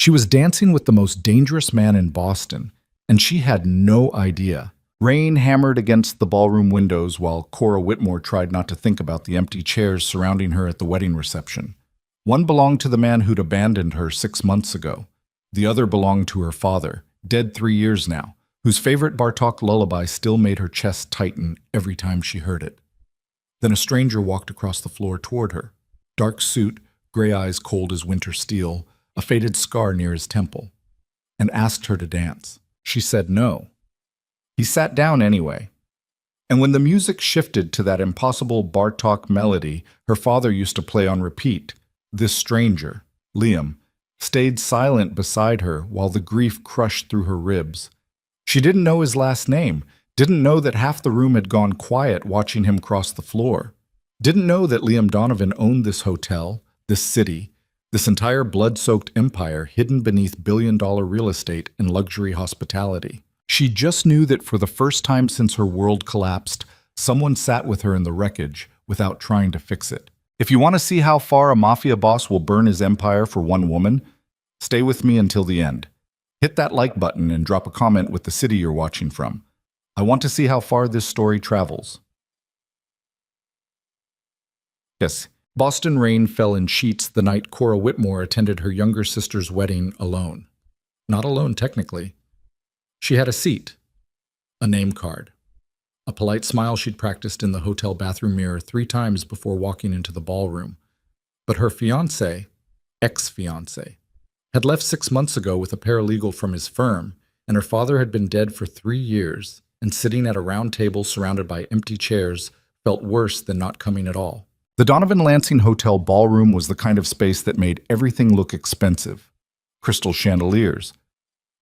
She was dancing with the most dangerous man in Boston, and she had no idea. Rain hammered against the ballroom windows while Cora Whitmore tried not to think about the empty chairs surrounding her at the wedding reception. One belonged to the man who'd abandoned her 6 months ago. The other belonged to her father, dead 3 years now, whose favorite Bartók lullaby still made her chest tighten every time she heard it. Then a stranger walked across the floor toward her. Dark suit, gray eyes cold as winter steel, a faded scar near his temple, and asked her to dance. She said no. He sat down anyway. And when the music shifted to that impossible Bartók melody her father used to play on repeat, this stranger, Liam, stayed silent beside her while the grief crushed through her ribs. She didn't know his last name, didn't know that half the room had gone quiet watching him cross the floor, didn't know that Liam Donovan owned this hotel, this city, this entire blood-soaked empire hidden beneath billion-dollar real estate and luxury hospitality. She just knew that for the first time since her world collapsed, someone sat with her in the wreckage without trying to fix it. If you want to see how far a mafia boss will burn his empire for one woman, stay with me until the end. Hit that like button and drop a comment with the city you're watching from. I want to see how far this story travels. Yes, Boston rain fell in sheets the night Cora Whitmore attended her younger sister's wedding alone. Not alone, technically. She had a seat, a name card, a polite smile she'd practiced in the hotel bathroom mirror 3 times before walking into the ballroom. But her fiancé, ex-fiancé, had left 6 months ago with a paralegal from his firm, and her father had been dead for 3 years, and sitting at a round table surrounded by empty chairs felt worse than not coming at all. The Donovan Lansing Hotel ballroom was the kind of space that made everything look expensive. Crystal chandeliers,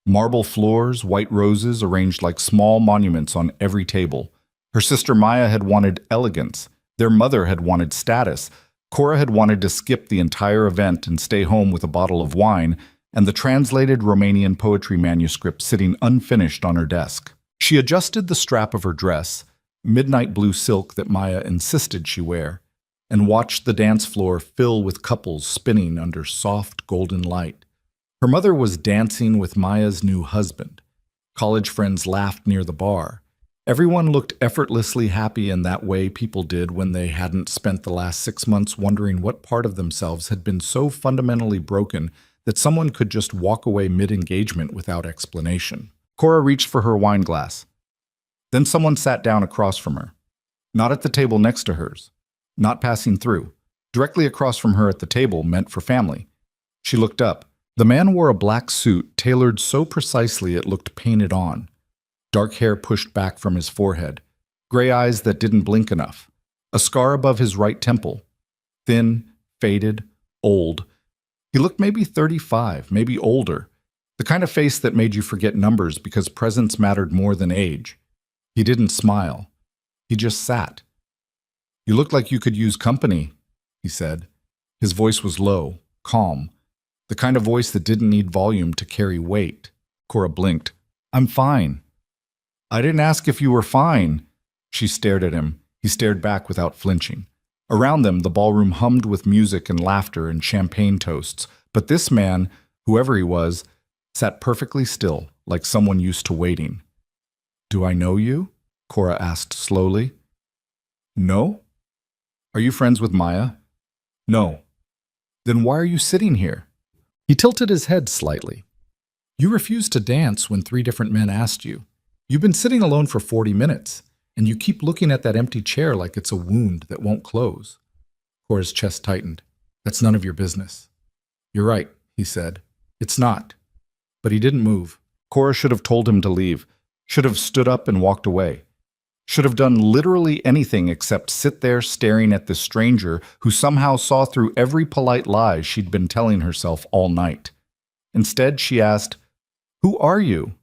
marble floors, white roses arranged like small monuments on every table. Her sister Maya had wanted elegance. Their mother had wanted status. Cora had wanted to skip the entire event and stay home with a bottle of wine and the translated Romanian poetry manuscript sitting unfinished on her desk. She adjusted the strap of her dress, midnight blue silk that Maya insisted she wear, and watched the dance floor fill with couples spinning under soft golden light. Her mother was dancing with Maya's new husband. College friends laughed near the bar. Everyone looked effortlessly happy in that way people did when they hadn't spent the last 6 months wondering what part of themselves had been so fundamentally broken that someone could just walk away mid-engagement without explanation. Cora reached for her wine glass. Then someone sat down across from her. Not at the table next to hers. Not passing through. Directly across from her at the table meant for family. She looked up. The man wore a black suit tailored so precisely it looked painted on. Dark hair pushed back from his forehead. Gray eyes that didn't blink enough. A scar above his right temple. Thin, faded, old. He looked maybe 35, maybe older. The kind of face that made you forget numbers because presence mattered more than age. He didn't smile. He just sat. "You look like you could use company," he said. His voice was low, calm. The kind of voice that didn't need volume to carry weight. Cora blinked. "I'm fine." "I didn't ask if you were fine." She stared at him. He stared back without flinching. Around them, the ballroom hummed with music and laughter and champagne toasts. But this man, whoever he was, sat perfectly still, like someone used to waiting. "Do I know you?" Cora asked slowly. "No." "Are you friends with Maya?" "No." "Then why are you sitting here?" He tilted his head slightly. "You refused to dance when 3 different men asked you. You've been sitting alone for 40 minutes, and you keep looking at that empty chair like it's a wound that won't close." Cora's chest tightened. "That's none of your business." "You're right," he said. "It's not." But he didn't move. Cora should have told him to leave, should have stood up and walked away, should have done literally anything except sit there staring at this stranger who somehow saw through every polite lie she'd been telling herself all night. Instead, she asked, "Who are you?"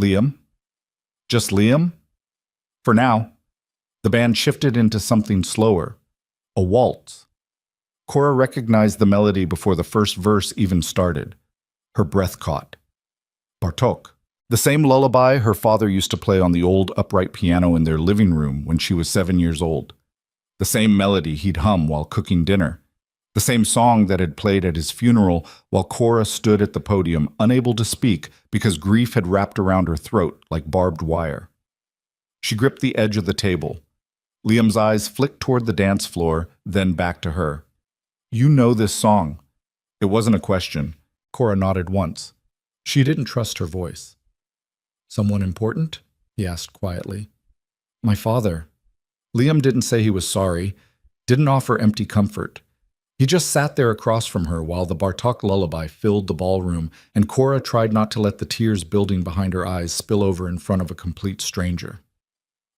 "Liam." "Just Liam?" For now. The band shifted into something slower, a waltz. Cora recognized the melody before the first verse even started. Her breath caught. Bartók. The same lullaby her father used to play on the old upright piano in their living room when she was 7 years old. The same melody he'd hum while cooking dinner. The same song that had played at his funeral while Cora stood at the podium, unable to speak because grief had wrapped around her throat like barbed wire. She gripped the edge of the table. Liam's eyes flicked toward the dance floor, then back to her. "You know this song." It wasn't a question. Cora nodded once. She didn't trust her voice. "Someone important?" he asked quietly. "My father." Liam didn't say he was sorry, didn't offer empty comfort. He just sat there across from her while the Bartok lullaby filled the ballroom, and Cora tried not to let the tears building behind her eyes spill over in front of a complete stranger.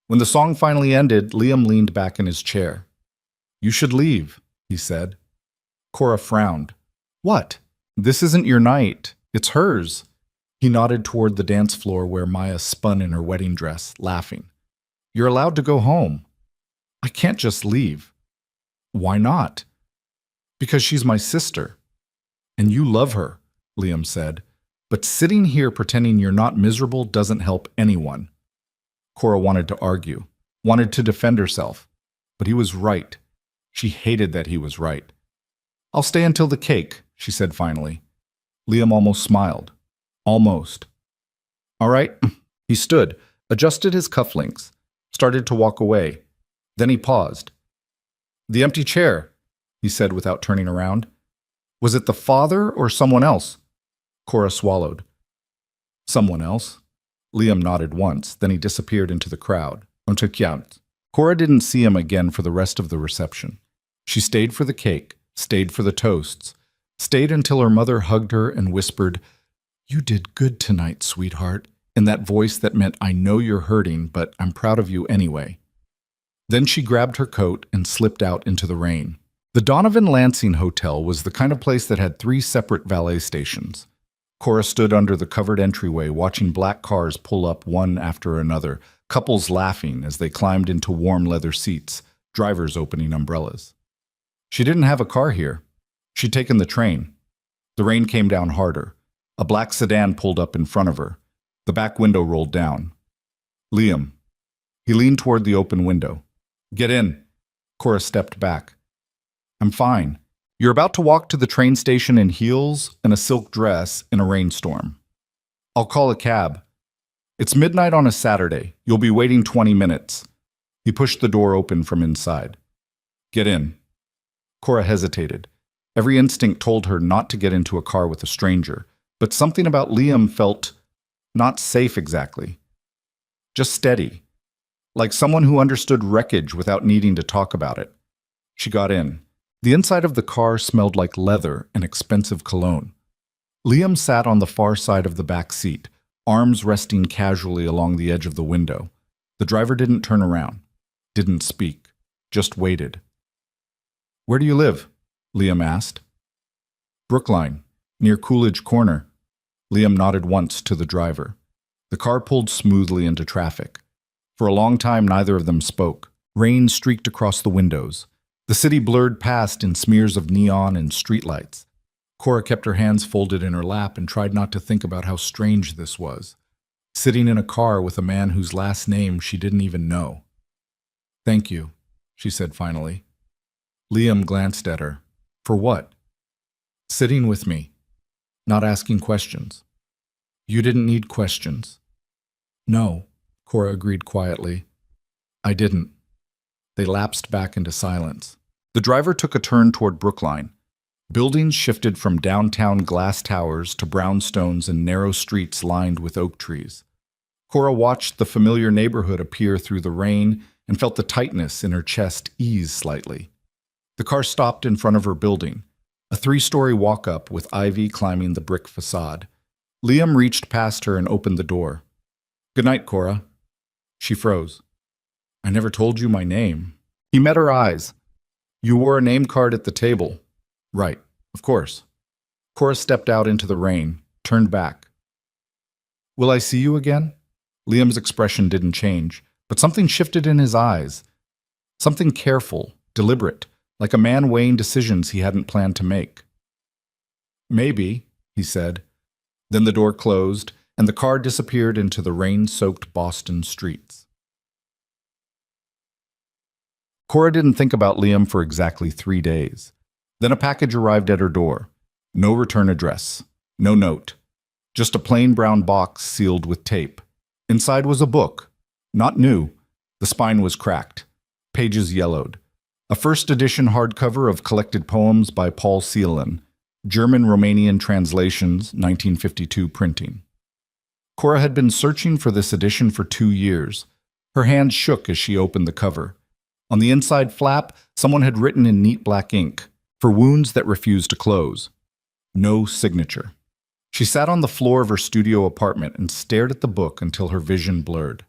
When the song finally ended, Liam leaned back in his chair. "You should leave," he said. Cora frowned. "What? This isn't your night. It's hers." He nodded toward the dance floor where Maya spun in her wedding dress, laughing. "You're allowed to go home." "I can't just leave." "Why not?" "Because she's my sister." "And you love her," Liam said. "But sitting here pretending you're not miserable doesn't help anyone." Cora wanted to argue, wanted to defend herself. But he was right. She hated that he was right. "I'll stay until the cake," she said finally. Liam almost smiled. Almost. "All right." He stood, adjusted his cufflinks, started to walk away. Then he paused. "The empty chair," he said without turning around. "Was it the father or someone else?" Cora swallowed. "Someone else." Liam nodded once, then he disappeared into the crowd. Cora didn't see him again for the rest of the reception. She stayed for the cake, stayed for the toasts, stayed until her mother hugged her and whispered, "You did good tonight, sweetheart," in that voice that meant, "I know you're hurting, but I'm proud of you anyway." Then she grabbed her coat and slipped out into the rain. The Donovan Lansing Hotel was the kind of place that had 3 separate valet stations. Cora stood under the covered entryway watching black cars pull up one after another, couples laughing as they climbed into warm leather seats, drivers opening umbrellas. She didn't have a car here. She'd taken the train. The rain came down harder. A black sedan pulled up in front of her. The back window rolled down. "Liam." He leaned toward the open window. "Get in." Cora stepped back. "I'm fine. You're about to walk to the train station in heels and a silk dress in a rainstorm. I'll call a cab. It's midnight on a Saturday. You'll be waiting 20 minutes. He pushed the door open from inside. "Get in." Cora hesitated. Every instinct told her not to get into a car with a stranger, but something about Liam felt not safe exactly. Just steady. Like someone who understood wreckage without needing to talk about it. She got in. The inside of the car smelled like leather and expensive cologne. Liam sat on the far side of the back seat, arms resting casually along the edge of the window. The driver didn't turn around, didn't speak, just waited. "Where do you live?" Liam asked. "Brookline, near Coolidge Corner." Liam nodded once to the driver. The car pulled smoothly into traffic. For a long time, neither of them spoke. Rain streaked across the windows. The city blurred past in smears of neon and streetlights. Cora kept her hands folded in her lap and tried not to think about how strange this was. Sitting in a car with a man whose last name she didn't even know. "Thank you," she said finally. Liam glanced at her. "For what?" "Sitting with me. Not asking questions." "You didn't need questions." "No," Cora agreed quietly. "I didn't." They lapsed back into silence. The driver took a turn toward Brookline. Buildings shifted from downtown glass towers to brownstones and narrow streets lined with oak trees. Cora watched the familiar neighborhood appear through the rain and felt the tightness in her chest ease slightly. The car stopped in front of her building, a 3-story walk-up with ivy climbing the brick facade. Liam reached past her and opened the door. "Good night, Cora." She froze. "I never told you my name." He met her eyes. "You wore a name card at the table." "Right, of course." Cora stepped out into the rain, turned back. "Will I see you again?" Liam's expression didn't change, but something shifted in his eyes. Something careful, deliberate, like a man weighing decisions he hadn't planned to make. "Maybe," he said. Then the door closed, and the car disappeared into the rain-soaked Boston streets. Cora didn't think about Liam for exactly 3 days. Then a package arrived at her door. No return address. No note. Just a plain brown box sealed with tape. Inside was a book. Not new. The spine was cracked. Pages yellowed. A first edition hardcover of collected poems by Paul Celan. German-Romanian translations, 1952 printing. Cora had been searching for this edition for 2 years. Her hands shook as she opened the cover. On the inside flap, someone had written in neat black ink, "For wounds that refuse to close." No signature. She sat on the floor of her studio apartment and stared at the book until her vision blurred.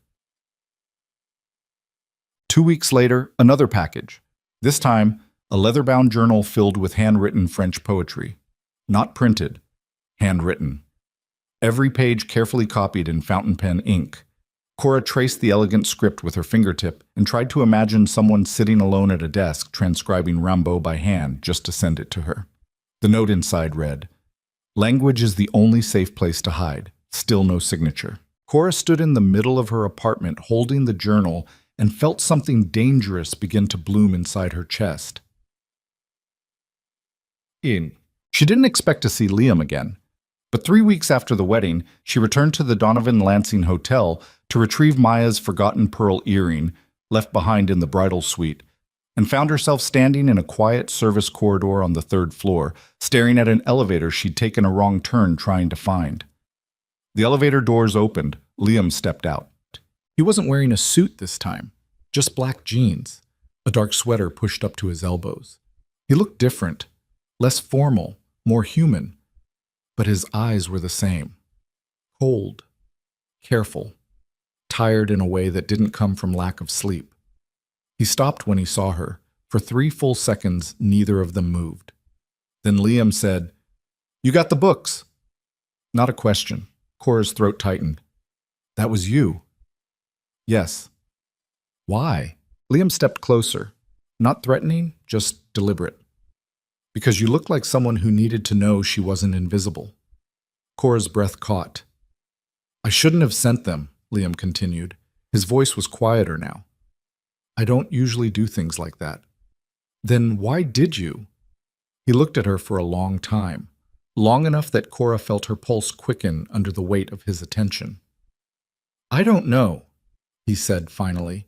2 weeks later, another package. This time, a leather-bound journal filled with handwritten French poetry. Not printed, handwritten. Every page carefully copied in fountain pen ink. Cora traced the elegant script with her fingertip and tried to imagine someone sitting alone at a desk transcribing Rimbaud by hand just to send it to her. The note inside read, "Language is the only safe place to hide. Still no signature." Cora stood in the middle of her apartment holding the journal and felt something dangerous begin to bloom inside her chest. She didn't expect to see Liam again, but 3 weeks after the wedding, she returned to the Donovan Lansing Hotel to retrieve Maya's forgotten pearl earring left behind in the bridal suite, and found herself standing in a quiet service corridor on the 3rd floor, staring at an elevator she'd taken a wrong turn trying to find. The elevator doors opened. Liam stepped out. He wasn't wearing a suit this time, just black jeans, a dark sweater pushed up to his elbows. He looked different, less formal, more human, but his eyes were the same. Cold, careful, tired in a way that didn't come from lack of sleep. He stopped when he saw her. For 3 full seconds, neither of them moved. Then Liam said, "You got the books." Not a question. Cora's throat tightened. "That was you." "Yes." "Why?" Liam stepped closer. Not threatening, just deliberate. "Because you looked like someone who needed to know she wasn't invisible." Cora's breath caught. "I shouldn't have sent them," Liam continued. His voice was quieter now. "I don't usually do things like that." "Then why did you?" He looked at her for a long time, long enough that Cora felt her pulse quicken under the weight of his attention. "I don't know," he said finally.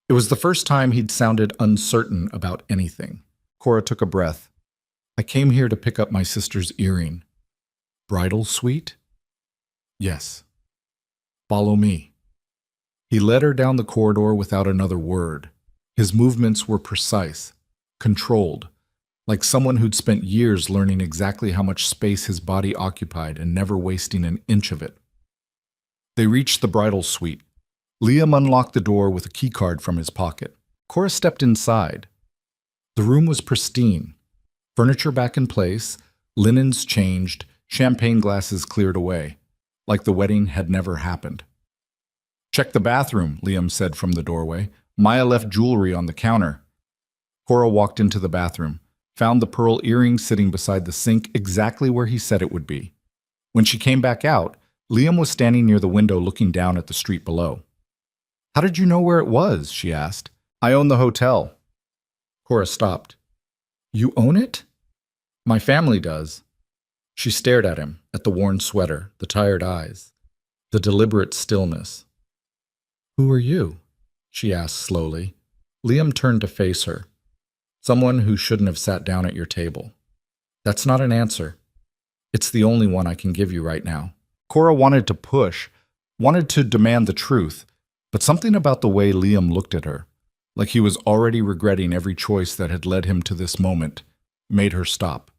It was the first time he'd sounded uncertain about anything. Cora took a breath. "I came here to pick up my sister's earring." "Bridal suite?" "Yes." "Follow me." He led her down the corridor without another word. His movements were precise, controlled, like someone who'd spent years learning exactly how much space his body occupied and never wasting an inch of it. They reached the bridal suite. Liam unlocked the door with a keycard from his pocket. Cora stepped inside. The room was pristine. Furniture back in place, linens changed, champagne glasses cleared away, like the wedding had never happened. "Check the bathroom," Liam said from the doorway. "Maya left jewelry on the counter." Cora walked into the bathroom, found the pearl earring sitting beside the sink exactly where he said it would be. When she came back out, Liam was standing near the window looking down at the street below. "How did you know where it was?" she asked. "I own the hotel." Cora stopped. "You own it?" "My family does." She stared at him, at the worn sweater, the tired eyes, the deliberate stillness. "Who are you?" she asked slowly. Liam turned to face her. "Someone who shouldn't have sat down at your table." "That's not an answer. It's the only one I can give you right now." Cora wanted to push, wanted to demand the truth, but something about the way Liam looked at her, like he was already regretting every choice that had led him to this moment, made her stop.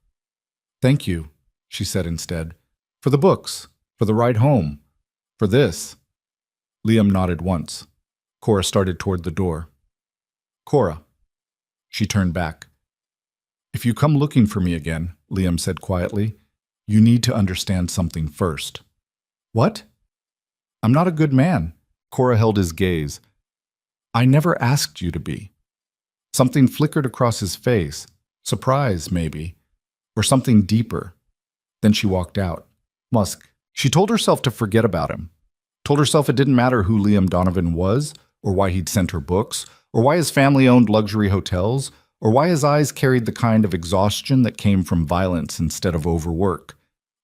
"Thank you," she said instead. "For the books, for the ride home, for this." Liam nodded once. Cora started toward the door. "Cora." She turned back. "If you come looking for me again," Liam said quietly, "you need to understand something first." "What?" "I'm not a good man." Cora held his gaze. "I never asked you to be." Something flickered across his face, surprise maybe, or something deeper. Then she walked out. Musk. She told herself to forget about him. Told herself it didn't matter who Liam Donovan was, or why he'd sent her books, or why his family owned luxury hotels, or why his eyes carried the kind of exhaustion that came from violence instead of overwork.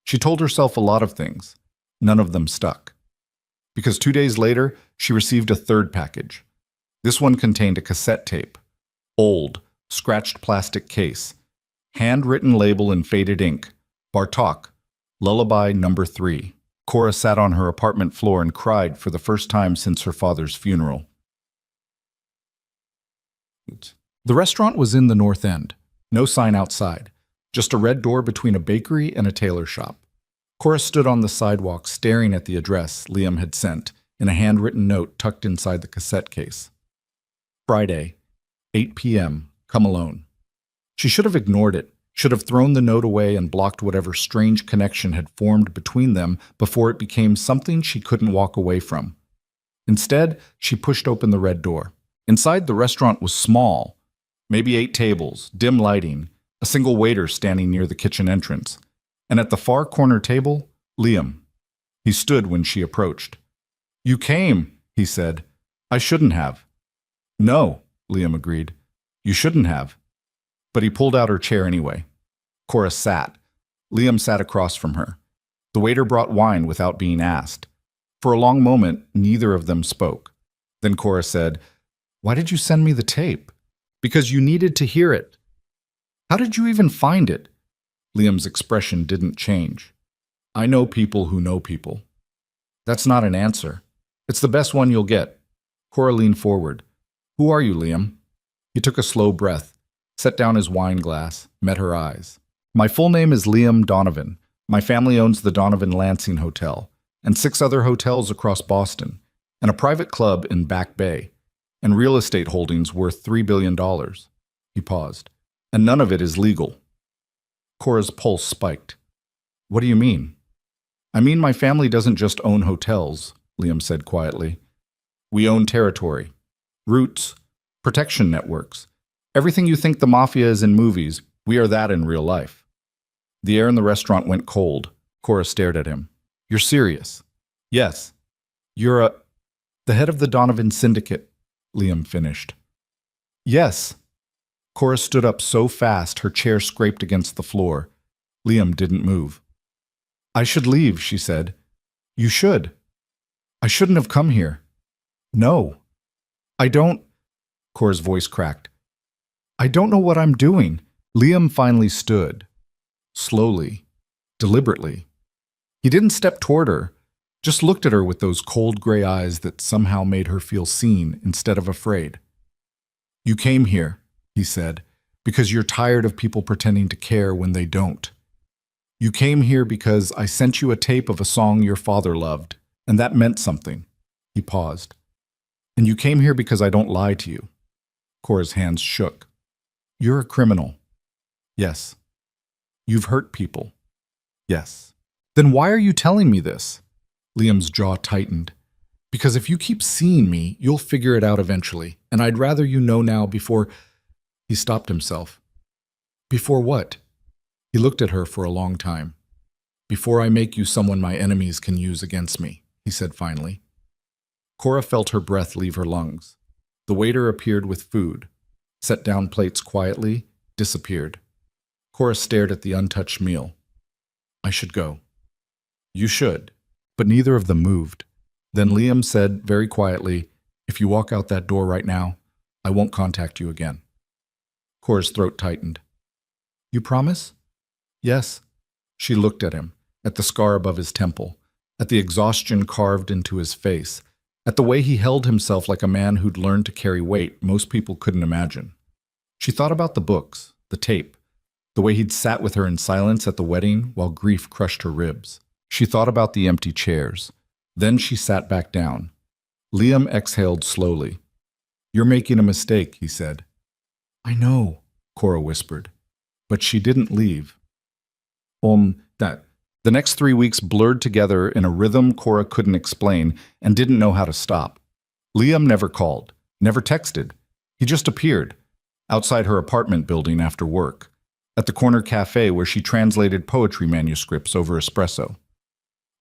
She told herself a lot of things. None of them stuck. Because 2 days later, she received a third package. This one contained a cassette tape. Old, scratched plastic case. Handwritten label in faded ink. Bartok, Lullaby Number 3. Cora sat on her apartment floor and cried for the first time since her father's funeral. The restaurant was in the North End. No sign outside. Just a red door between a bakery and a tailor shop. Cora stood on the sidewalk staring at the address Liam had sent in a handwritten note tucked inside the cassette case. Friday, 8 p.m., come alone. She should have ignored it, should have thrown the note away and blocked whatever strange connection had formed between them before it became something she couldn't walk away from. Instead, she pushed open the red door. Inside, the restaurant was small, maybe 8 tables, dim lighting, a single waiter standing near the kitchen entrance. And at the far corner table, Liam. He stood when she approached. "You came," he said. "I shouldn't have." "No," Liam agreed. "You shouldn't have." But he pulled out her chair anyway. Cora sat. Liam sat across from her. The waiter brought wine without being asked. For a long moment, neither of them spoke. Then Cora said, "Why did you send me the tape?" "Because you needed to hear it." "How did you even find it?" Liam's expression didn't change. "I know people who know people." "That's not an answer. It's the best one you'll get." Cora leaned forward. "Who are you, Liam?" He took a slow breath, set down his wine glass, met her eyes. "My full name is Liam Donovan. My family owns the Donovan Lansing Hotel, and 6 other hotels across Boston, and a private club in Back Bay, and real estate holdings worth $3 billion. He paused. "And none of it is legal." Cora's pulse spiked. "What do you mean?" "I mean my family doesn't just own hotels," Liam said quietly. "We own territory, routes, protection networks. Everything you think the Mafia is in movies, we are that in real life." The air in the restaurant went cold. Cora stared at him. "You're serious?" "Yes." "You're the head of the Donovan Syndicate," Liam finished. "Yes." Cora stood up so fast her chair scraped against the floor. Liam didn't move. "I should leave," she said. "You should." "I shouldn't have come here." "No." "I don't—" Cora's voice cracked. "I don't know what I'm doing." Liam finally stood. Slowly, deliberately. He didn't step toward her, just looked at her with those cold gray eyes that somehow made her feel seen instead of afraid. "You came here," he said, "because you're tired of people pretending to care when they don't. You came here because I sent you a tape of a song your father loved, and that meant something." He paused. "And you came here because I don't lie to you." Cora's hands shook. "You're a criminal." "Yes." "You've hurt people." "Yes." "Then why are you telling me this?" Liam's jaw tightened. "Because if you keep seeing me, you'll figure it out eventually, and I'd rather you know now before—" He stopped himself. "Before what?" He looked at her for a long time. "Before I make you someone my enemies can use against me," he said finally. Cora felt her breath leave her lungs. The waiter appeared with food, set down plates quietly, disappeared. Cora stared at the untouched meal. "I should go." "You should." But neither of them moved. Then Liam said very quietly, "If you walk out that door right now, I won't contact you again." Cora's throat tightened. "You promise?" "Yes." She looked at him, at the scar above his temple, at the exhaustion carved into his face, at the way he held himself like a man who'd learned to carry weight most people couldn't imagine. She thought about the books, the tape, the way he'd sat with her in silence at the wedding while grief crushed her ribs. She thought about the empty chairs. Then she sat back down. Liam exhaled slowly. "You're making a mistake," he said. "I know," Cora whispered. But she didn't leave. That. The next 3 weeks blurred together in a rhythm Cora couldn't explain and didn't know how to stop. Liam never called, never texted. He just appeared, outside her apartment building after work, at the corner cafe where she translated poetry manuscripts over espresso.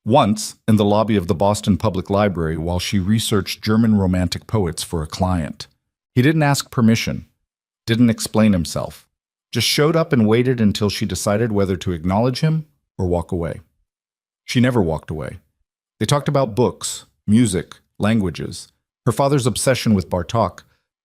Once, in the lobby of the Boston Public Library while she researched German Romantic poets for a client. He didn't ask permission. Didn't explain himself. Just showed up and waited until she decided whether to acknowledge him or walk away. She never walked away. They talked about books, music, languages, her father's obsession with Bartok,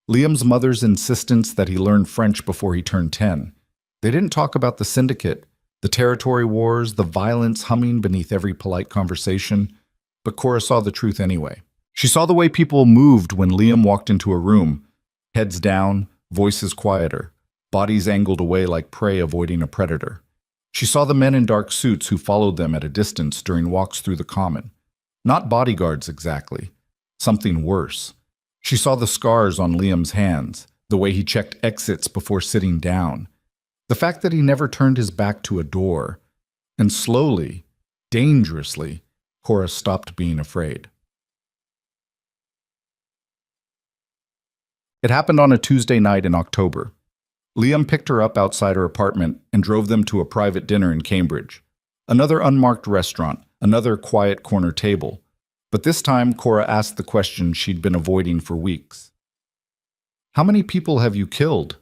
Liam's mother's insistence that he learn French before he turned 10. They didn't talk about the syndicate, the territory wars, the violence humming beneath every polite conversation, but Cora saw the truth anyway. She saw the way people moved when Liam walked into a room, heads down, voices quieter, bodies angled away like prey avoiding a predator. She saw the men in dark suits who followed them at a distance during walks through the common. Not bodyguards exactly, something worse. She saw the scars on Liam's hands, the way he checked exits before sitting down, the fact that he never turned his back to a door, and slowly, dangerously, Cora stopped being afraid. It happened on a Tuesday night in October. Liam picked her up outside her apartment and drove them to a private dinner in Cambridge. Another unmarked restaurant, another quiet corner table. But this time, Cora asked the question she'd been avoiding for weeks. "How many people have you killed?"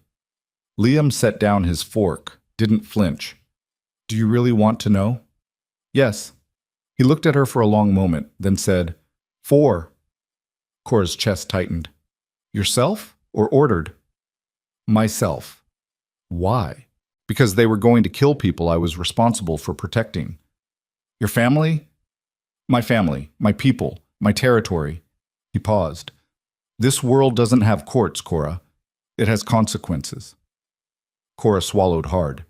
Liam set down his fork, didn't flinch. "Do you really want to know?" "Yes." He looked at her for a long moment, then said, 4. Cora's chest tightened. "Yourself or ordered?" "Myself." "Why?" "Because they were going to kill people I was responsible for protecting." "Your family?" My family, my people, my territory." He paused. "This world doesn't have courts, Cora. It has consequences." Cora swallowed hard.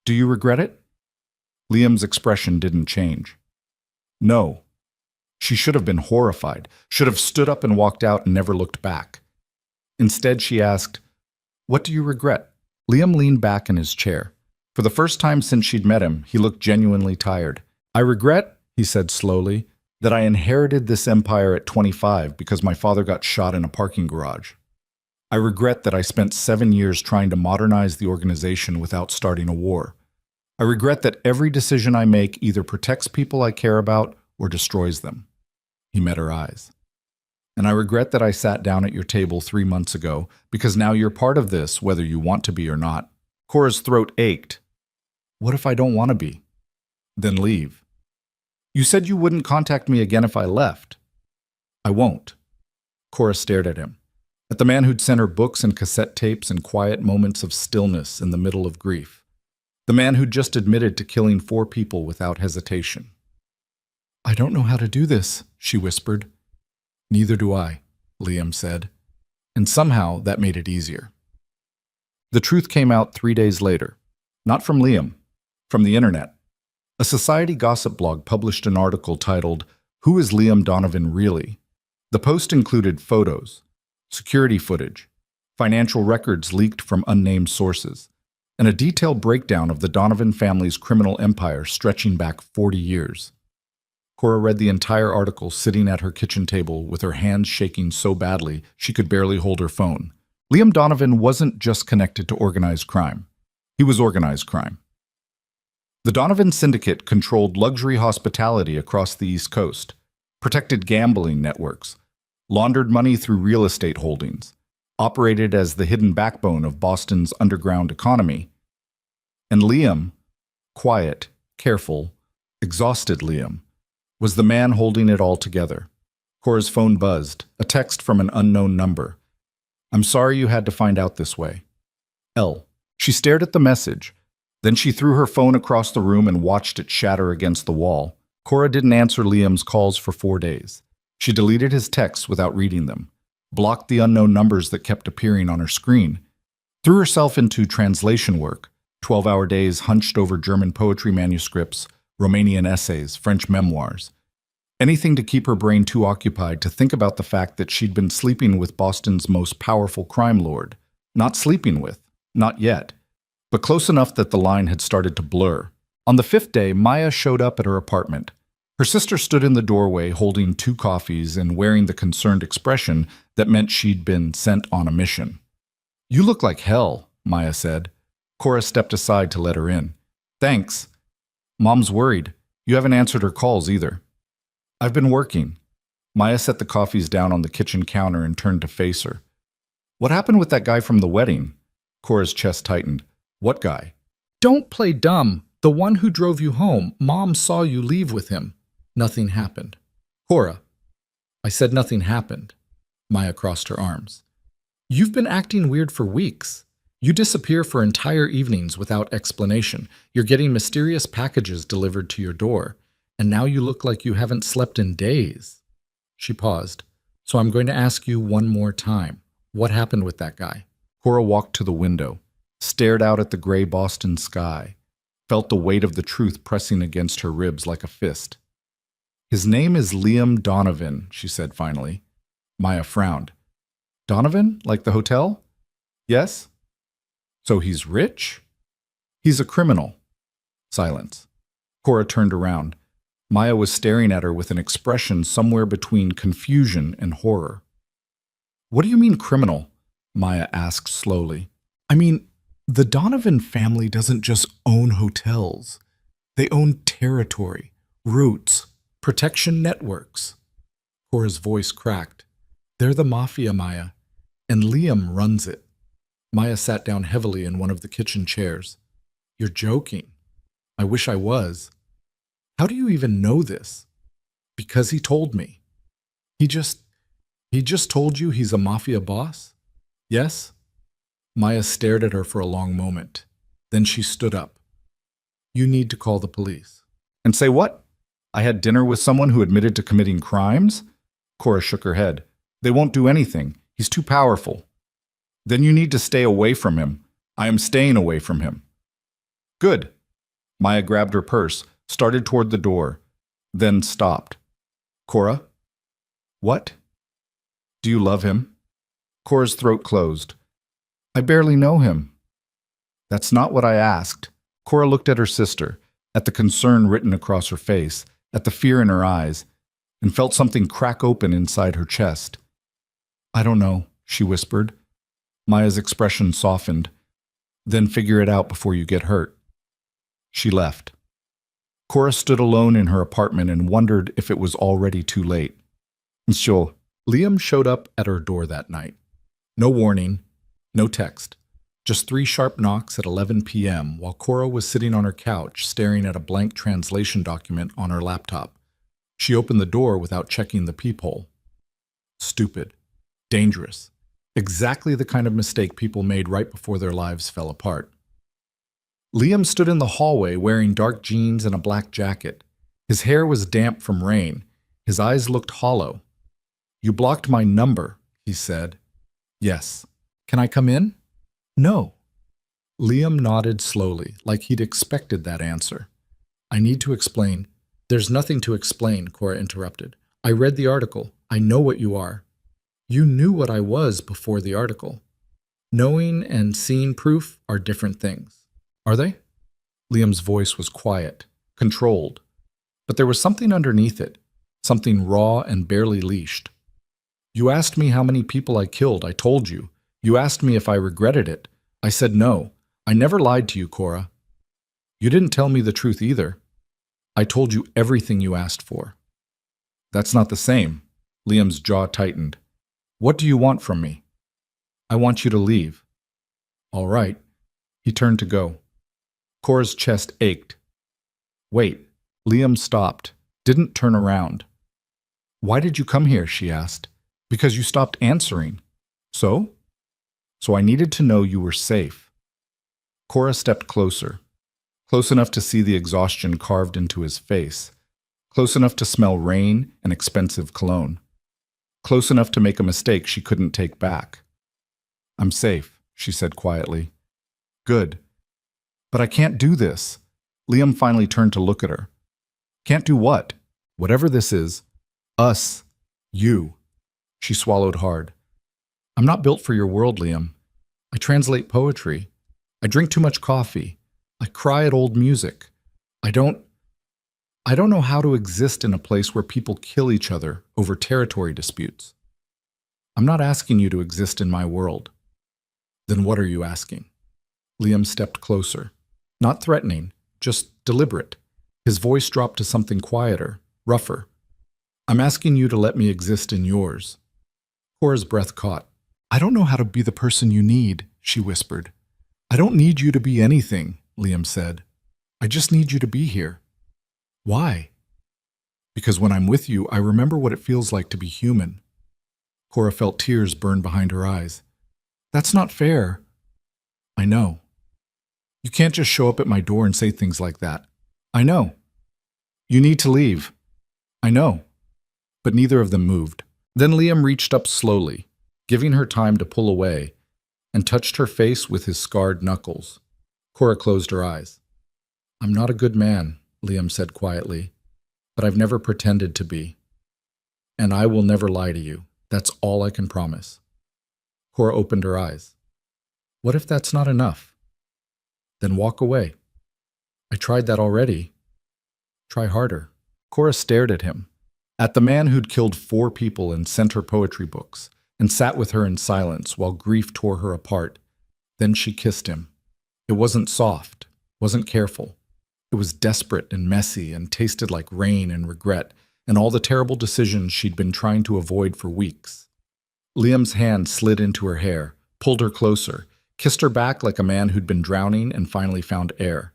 "Do you regret it?" Liam's expression didn't change. "No." She should have been horrified, should have stood up and walked out and never looked back. Instead, she asked, "What do you regret?" Liam leaned back in his chair. For the first time since she'd met him, he looked genuinely tired. "I regret," he said slowly, "that I inherited this empire at 25 because my father got shot in a parking garage. I regret that I spent 7 years trying to modernize the organization without starting a war. I regret that every decision I make either protects people I care about or destroys them." He met her eyes. "And I regret that I sat down at your table 3 months ago, because now you're part of this, whether you want to be or not." Cora's throat ached. "What if I don't want to be?" "Then leave." "You said you wouldn't contact me again if I left." "I won't." Cora stared at him, at the man who'd sent her books and cassette tapes in quiet moments of stillness in the middle of grief. The man who'd just admitted to killing 4 people without hesitation. "I don't know how to do this," she whispered. "Neither do I," Liam said, and somehow that made it easier. The truth came out 3 days later, not from Liam, from the internet. A society gossip blog published an article titled, "Who is Liam Donovan Really?" The post included photos, security footage, financial records leaked from unnamed sources, and a detailed breakdown of the Donovan family's criminal empire stretching back 40 years. Cora read the entire article sitting at her kitchen table with her hands shaking so badly she could barely hold her phone. Liam Donovan wasn't just connected to organized crime. He was organized crime. The Donovan Syndicate controlled luxury hospitality across the East Coast, protected gambling networks, laundered money through real estate holdings, operated as the hidden backbone of Boston's underground economy. And Liam, quiet, careful, exhausted Liam, was the man holding it all together. Cora's phone buzzed, a text from an unknown number. "I'm sorry you had to find out this way. L." She stared at the message. Then she threw her phone across the room and watched it shatter against the wall. Cora didn't answer Liam's calls for 4 days. She deleted his texts without reading them, blocked the unknown numbers that kept appearing on her screen, threw herself into translation work, 12-hour days hunched over German poetry manuscripts, Romanian essays, French memoirs. Anything to keep her brain too occupied to think about the fact that she'd been sleeping with Boston's most powerful crime lord. Not sleeping with, not yet, but close enough that the line had started to blur. On the 5th day, Maya showed up at her apartment. Her sister stood in the doorway holding 2 coffees and wearing the concerned expression that meant she'd been sent on a mission. "You look like hell," Maya said. Cora stepped aside to let her in. "Thanks. Mom's worried. You haven't answered her calls either." "I've been working." Maya set the coffees down on the kitchen counter and turned to face her. What happened with that guy from the wedding? Cora's chest tightened. What guy? Don't play dumb. The one who drove you home. Mom saw you leave with him. Nothing happened. Cora. I said nothing happened. Maya crossed her arms. You've been acting weird for weeks. You disappear for entire evenings without explanation. You're getting mysterious packages delivered to your door. And now you look like you haven't slept in days. She paused. So I'm going to ask you one more time. What happened with that guy? Cora walked to the window, stared out at the gray Boston sky, felt the weight of the truth pressing against her ribs like a fist. His name is Liam Donovan, she said finally. Maya frowned. Donovan? Like the hotel? Yes? So he's rich? He's a criminal. Silence. Cora turned around. Maya was staring at her with an expression somewhere between confusion and horror. What do you mean criminal? Maya asked slowly. I mean, the Donovan family doesn't just own hotels. They own territory, routes, protection networks. Cora's voice cracked. They're the Mafia, Maya, and Liam runs it. Maya sat down heavily in one of the kitchen chairs. You're joking. I wish I was. How do you even know this? Because he told me. He just told you he's a Mafia boss? Yes? Maya stared at her for a long moment. Then she stood up. You need to call the police. And say what? I had dinner with someone who admitted to committing crimes? Cora shook her head. They won't do anything. He's too powerful. Then you need to stay away from him. I am staying away from him. Good. Maya grabbed her purse, started toward the door, then stopped. Cora? What? Do you love him? Cora's throat closed. I barely know him. That's not what I asked. Cora looked at her sister, at the concern written across her face, at the fear in her eyes, and felt something crack open inside her chest. I don't know, she whispered. Maya's expression softened. Then figure it out before you get hurt. She left. Cora stood alone in her apartment and wondered if it was already too late. Monsieur, Liam showed up at her door that night. No warning, no text. Just 3 sharp knocks at 11 p.m. while Cora was sitting on her couch staring at a blank translation document on her laptop. She opened the door without checking the peephole. Stupid. Dangerous. Exactly the kind of mistake people made right before their lives fell apart. Liam stood in the hallway wearing dark jeans and a black jacket. His hair was damp from rain. His eyes looked hollow. You blocked my number, he said. Yes. Can I come in? No. Liam nodded slowly, like he'd expected that answer. I need to explain. There's nothing to explain, Cora interrupted. I read the article. I know what you are. You knew what I was before the article. Knowing and seeing proof are different things. Are they? Liam's voice was quiet, controlled. But there was something underneath it, something raw and barely leashed. You asked me how many people I killed. I told you. You asked me if I regretted it. I said no. I never lied to you, Cora. You didn't tell me the truth either. I told you everything you asked for. That's not the same. Liam's jaw tightened. What do you want from me? I want you to leave. All right. He turned to go. Cora's chest ached. Wait. Liam stopped, didn't turn around. Why did you come here? She asked. Because you stopped answering. So? So I needed to know you were safe. Cora stepped closer, close enough to see the exhaustion carved into his face, close enough to smell rain and expensive cologne, close enough to make a mistake she couldn't take back. I'm safe, she said quietly. Good. But I can't do this. Liam finally turned to look at her. Can't do what? Whatever this is. Us. You. She swallowed hard. I'm not built for your world, Liam. I translate poetry. I drink too much coffee. I cry at old music. I don't know how to exist in a place where people kill each other over territory disputes. I'm not asking you to exist in my world. Then what are you asking? Liam stepped closer. Not threatening, just deliberate. His voice dropped to something quieter, rougher. I'm asking you to let me exist in yours. Cora's breath caught. I don't know how to be the person you need, she whispered. I don't need you to be anything, Liam said. I just need you to be here. Why? Because when I'm with you, I remember what it feels like to be human. Cora felt tears burn behind her eyes. That's not fair. I know. You can't just show up at my door and say things like that. I know. You need to leave. I know. But neither of them moved. Then Liam reached up slowly, giving her time to pull away, and touched her face with his scarred knuckles. Cora closed her eyes. I'm not a good man, Liam said quietly, but I've never pretended to be. And I will never lie to you. That's all I can promise. Cora opened her eyes. What if that's not enough? Then walk away. I tried that already. Try harder. Cora stared at him, at the man who'd killed 4 people and sent her poetry books, and sat with her in silence while grief tore her apart. Then she kissed him. It wasn't soft, wasn't careful. It was desperate and messy and tasted like rain and regret and all the terrible decisions she'd been trying to avoid for weeks. Liam's hand slid into her hair, pulled her closer, kissed her back like a man who'd been drowning and finally found air.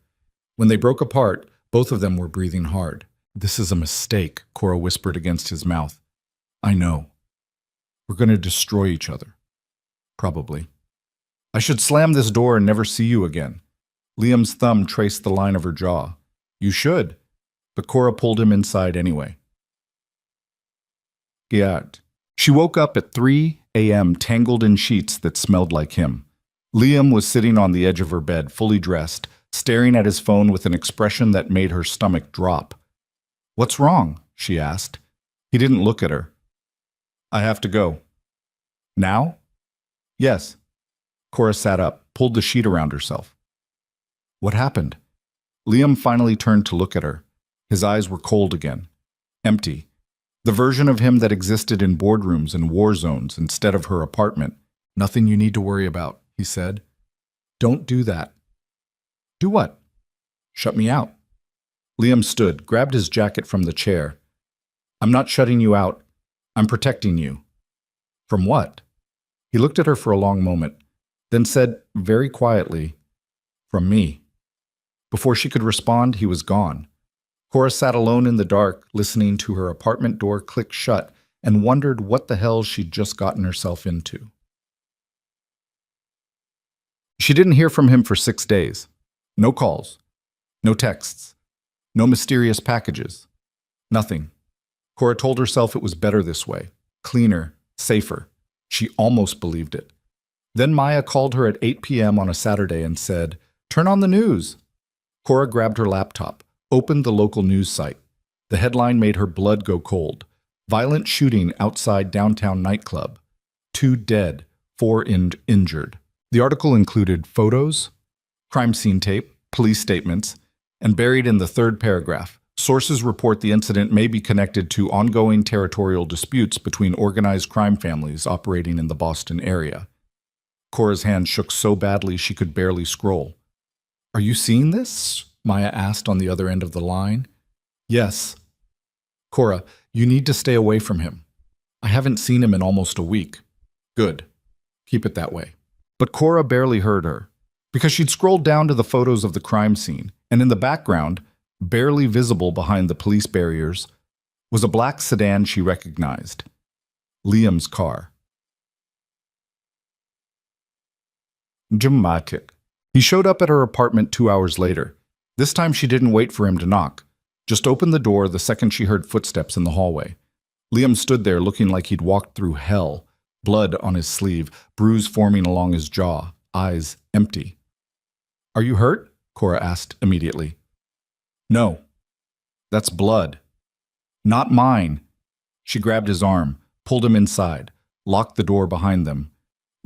When they broke apart, both of them were breathing hard. This is a mistake, Cora whispered against his mouth. I know. We're going to destroy each other. Probably. I should slam this door and never see you again. Liam's thumb traced the line of her jaw. You should. But Cora pulled him inside anyway. Giat. She woke up at 3 a.m. tangled in sheets that smelled like him. Liam was sitting on the edge of her bed, fully dressed, staring at his phone with an expression that made her stomach drop. What's wrong? She asked. He didn't look at her. I have to go. Now? Yes. Cora sat up, pulled the sheet around herself. What happened? Liam finally turned to look at her. His eyes were cold again. Empty. The version of him that existed in boardrooms and war zones instead of her apartment. Nothing you need to worry about, he said. Don't do that. Do what? Shut me out. Liam stood, grabbed his jacket from the chair. I'm not shutting you out. I'm protecting you. From what? He looked at her for a long moment, then said very quietly, From me. Before she could respond, he was gone. Cora sat alone in the dark, listening to her apartment door click shut, and wondered what the hell she'd just gotten herself into. She didn't hear from him for 6 days. No calls. No texts. No mysterious packages. Nothing. Cora told herself it was better this way. Cleaner. Safer. She almost believed it. Then Maya called her at 8 p.m. on a Saturday and said, Turn on the news. Cora grabbed her laptop, opened the local news site. The headline made her blood go cold. Violent shooting outside downtown nightclub. 2 dead, 4 injured. The article included photos, crime scene tape, police statements, and buried in the 3rd paragraph, sources report the incident may be connected to ongoing territorial disputes between organized crime families operating in the Boston area. Cora's hand shook so badly she could barely scroll. Are you seeing this? Maya asked on the other end of the line. Yes. Cora, you need to stay away from him. I haven't seen him in almost a week. Good. Keep it that way. But Cora barely heard her, because she'd scrolled down to the photos of the crime scene, and in the background, barely visible behind the police barriers, was a black sedan she recognized. Liam's car. Dramatic. He showed up at her apartment 2 hours later. This time she didn't wait for him to knock, just opened the door the second she heard footsteps in the hallway. Liam stood there looking like he'd walked through hell, blood on his sleeve, bruise forming along his jaw, eyes empty. Are you hurt? Cora asked immediately. No. That's blood. Not mine. She grabbed his arm, pulled him inside, locked the door behind them.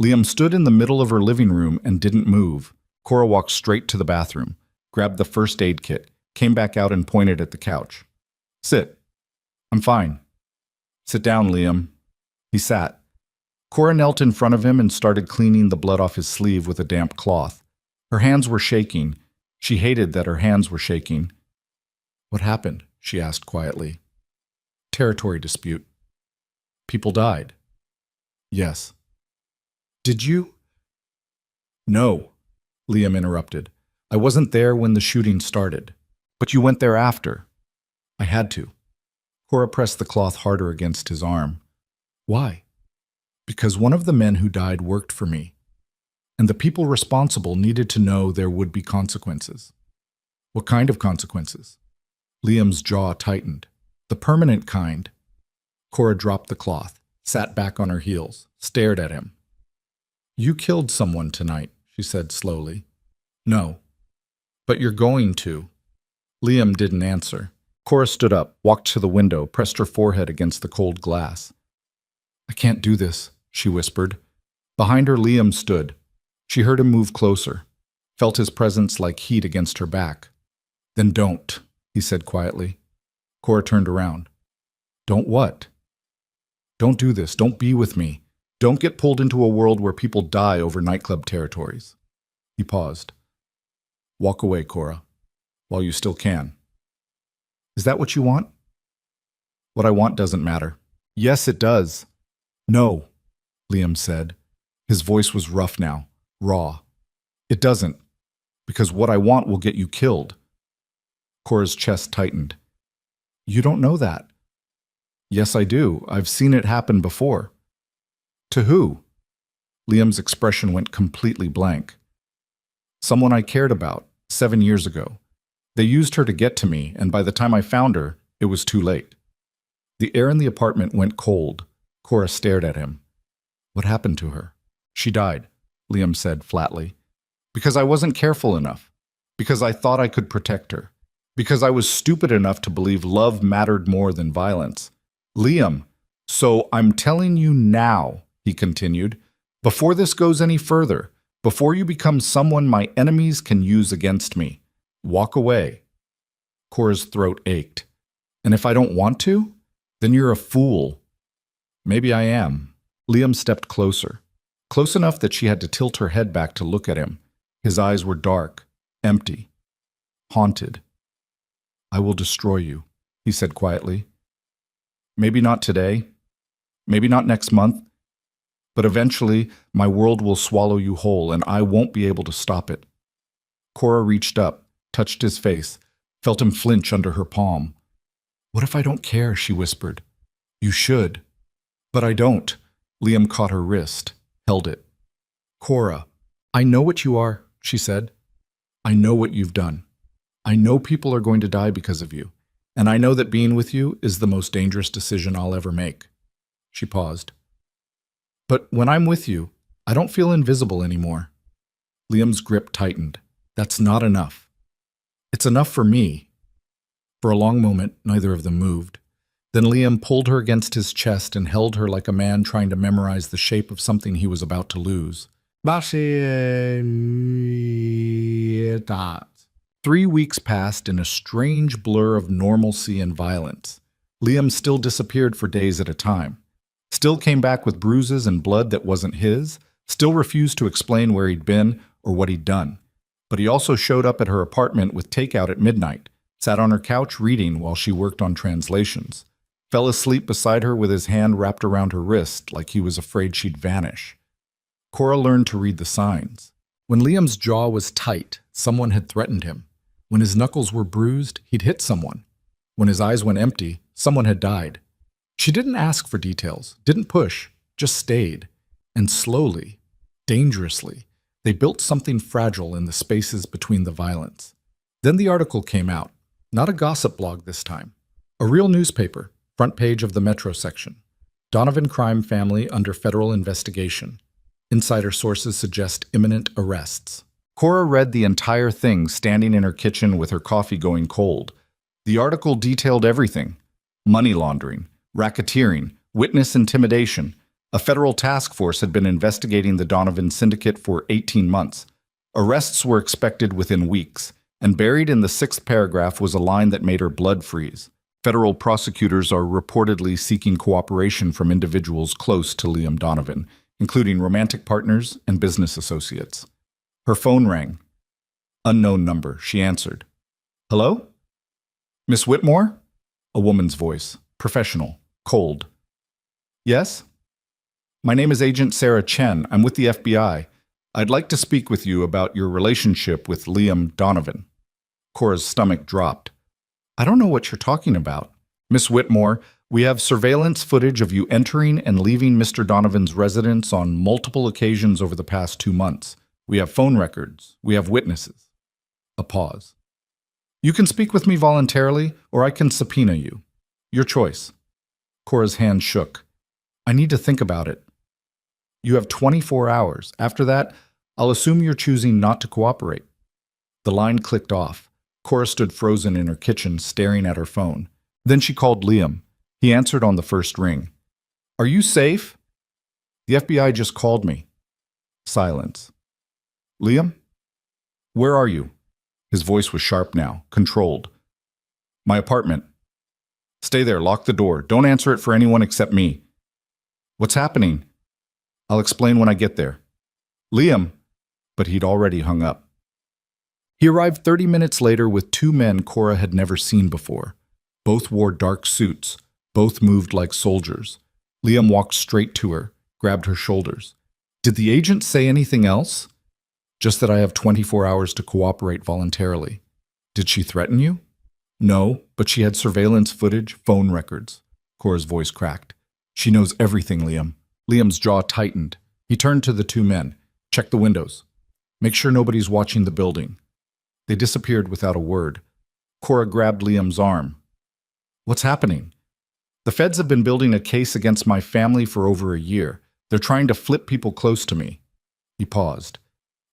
Liam stood in the middle of her living room and didn't move. Cora walked straight to the bathroom, grabbed the first aid kit, came back out and pointed at the couch. Sit. I'm fine. Sit down, Liam. He sat. Cora knelt in front of him and started cleaning the blood off his sleeve with a damp cloth. Her hands were shaking. She hated that her hands were shaking. What happened? She asked quietly. Territory dispute. People died. Yes. Did you? No, Liam interrupted. I wasn't there when the shooting started. But you went there after. I had to. Cora pressed the cloth harder against his arm. Why? Because one of the men who died worked for me, and the people responsible needed to know there would be consequences. What kind of consequences? Liam's jaw tightened. The permanent kind. Cora dropped the cloth, sat back on her heels, stared at him. You killed someone tonight, she said slowly. No. But you're going to. Liam didn't answer. Cora stood up, walked to the window, pressed her forehead against the cold glass. I can't do this, she whispered. Behind her, Liam stood. She heard him move closer, felt his presence like heat against her back. Then don't, he said quietly. Cora turned around. Don't what? Don't do this. Don't be with me. Don't get pulled into a world where people die over nightclub territories. He paused. Walk away, Cora, while you still can. Is that what you want? What I want doesn't matter. Yes, it does. No, Liam said. His voice was rough now, raw. It doesn't, because what I want will get you killed. Cora's chest tightened. You don't know that. Yes, I do. I've seen it happen before. To who? Liam's expression went completely blank. Someone I cared about, 7 years ago. They used her to get to me, and by the time I found her, it was too late. The air in the apartment went cold. Cora stared at him. What happened to her? She died, Liam said flatly. Because I wasn't careful enough. Because I thought I could protect her. Because I was stupid enough to believe love mattered more than violence. Liam, so I'm telling you now, he continued, before this goes any further, before you become someone my enemies can use against me, walk away. Cora's throat ached. And if I don't want to, then you're a fool. Maybe I am. Liam stepped closer, close enough that she had to tilt her head back to look at him. His eyes were dark, empty, haunted. I will destroy you, he said quietly. Maybe not today, maybe not next month, but eventually my world will swallow you whole and I won't be able to stop it. Cora reached up, touched his face, felt him flinch under her palm. What if I don't care, she whispered. You should. But I don't. Liam caught her wrist, held it. Cora, I know what you are, she said. I know what you've done. I know people are going to die because of you, and I know that being with you is the most dangerous decision I'll ever make. She paused. But when I'm with you, I don't feel invisible anymore. Liam's grip tightened. That's not enough. It's enough for me. For a long moment, neither of them moved. Then Liam pulled her against his chest and held her like a man trying to memorize the shape of something he was about to lose. 3 weeks passed in a strange blur of normalcy and violence. Liam still disappeared for days at a time. Still came back with bruises and blood that wasn't his. Still refused to explain where he'd been or what he'd done. But he also showed up at her apartment with takeout at midnight, sat on her couch reading while she worked on translations, fell asleep beside her with his hand wrapped around her wrist like he was afraid she'd vanish. Cora learned to read the signs. When Liam's jaw was tight, someone had threatened him. When his knuckles were bruised, he'd hit someone. When his eyes went empty, someone had died. She didn't ask for details, didn't push, just stayed. And slowly, dangerously, they built something fragile in the spaces between the violence. Then the article came out. Not a gossip blog this time. A real newspaper, front page of the Metro section. Donovan crime family under federal investigation. Insider sources suggest imminent arrests. Cora read the entire thing standing in her kitchen with her coffee going cold. The article detailed everything. Money laundering, racketeering, witness intimidation. A federal task force had been investigating the Donovan syndicate for 18 months. Arrests were expected within weeks, and buried in the 6th paragraph was a line that made her blood freeze. Federal prosecutors are reportedly seeking cooperation from individuals close to Liam Donovan, including romantic partners and business associates. Her phone rang. Unknown number, she answered. Hello? Miss Whitmore? A woman's voice, professional, cold. Yes? My name is Agent Sarah Chen. I'm with the FBI. I'd like to speak with you about your relationship with Liam Donovan. Cora's stomach dropped. I don't know what you're talking about. Miss Whitmore, we have surveillance footage of you entering and leaving Mr. Donovan's residence on multiple occasions over the past 2 months. We have phone records. We have witnesses. A pause. You can speak with me voluntarily, or I can subpoena you. Your choice. Cora's hand shook. I need to think about it. You have 24 hours. After that, I'll assume you're choosing not to cooperate. The line clicked off. Cora stood frozen in her kitchen, staring at her phone. Then she called Liam. He answered on the first ring. Are you safe? The FBI just called me. Silence. Liam? Where are you? His voice was sharp now, controlled. My apartment. Stay there, lock the door. Don't answer it for anyone except me. What's happening? I'll explain when I get there. Liam. But he'd already hung up. He arrived 30 minutes later with 2 men Cora had never seen before. Both wore dark suits. Both moved like soldiers. Liam walked straight to her, grabbed her shoulders. Did the agent say anything else? Just that I have 24 hours to cooperate voluntarily. Did she threaten you? No, but she had surveillance footage, phone records. Cora's voice cracked. She knows everything, Liam. Liam's jaw tightened. He turned to the 2 men. Check the windows. Make sure nobody's watching the building. They disappeared without a word. Cora grabbed Liam's arm. What's happening? The feds have been building a case against my family for over a year. They're trying to flip people close to me. He paused.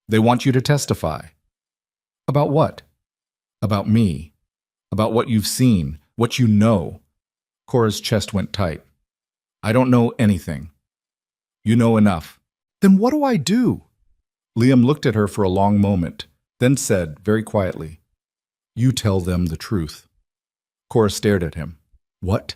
They want you to testify. About what? About me. About what you've seen, what you know. Cora's chest went tight. I don't know anything. You know enough. Then what do I do? Liam looked at her for a long moment, then said, very quietly, You tell them the truth. Cora stared at him. What?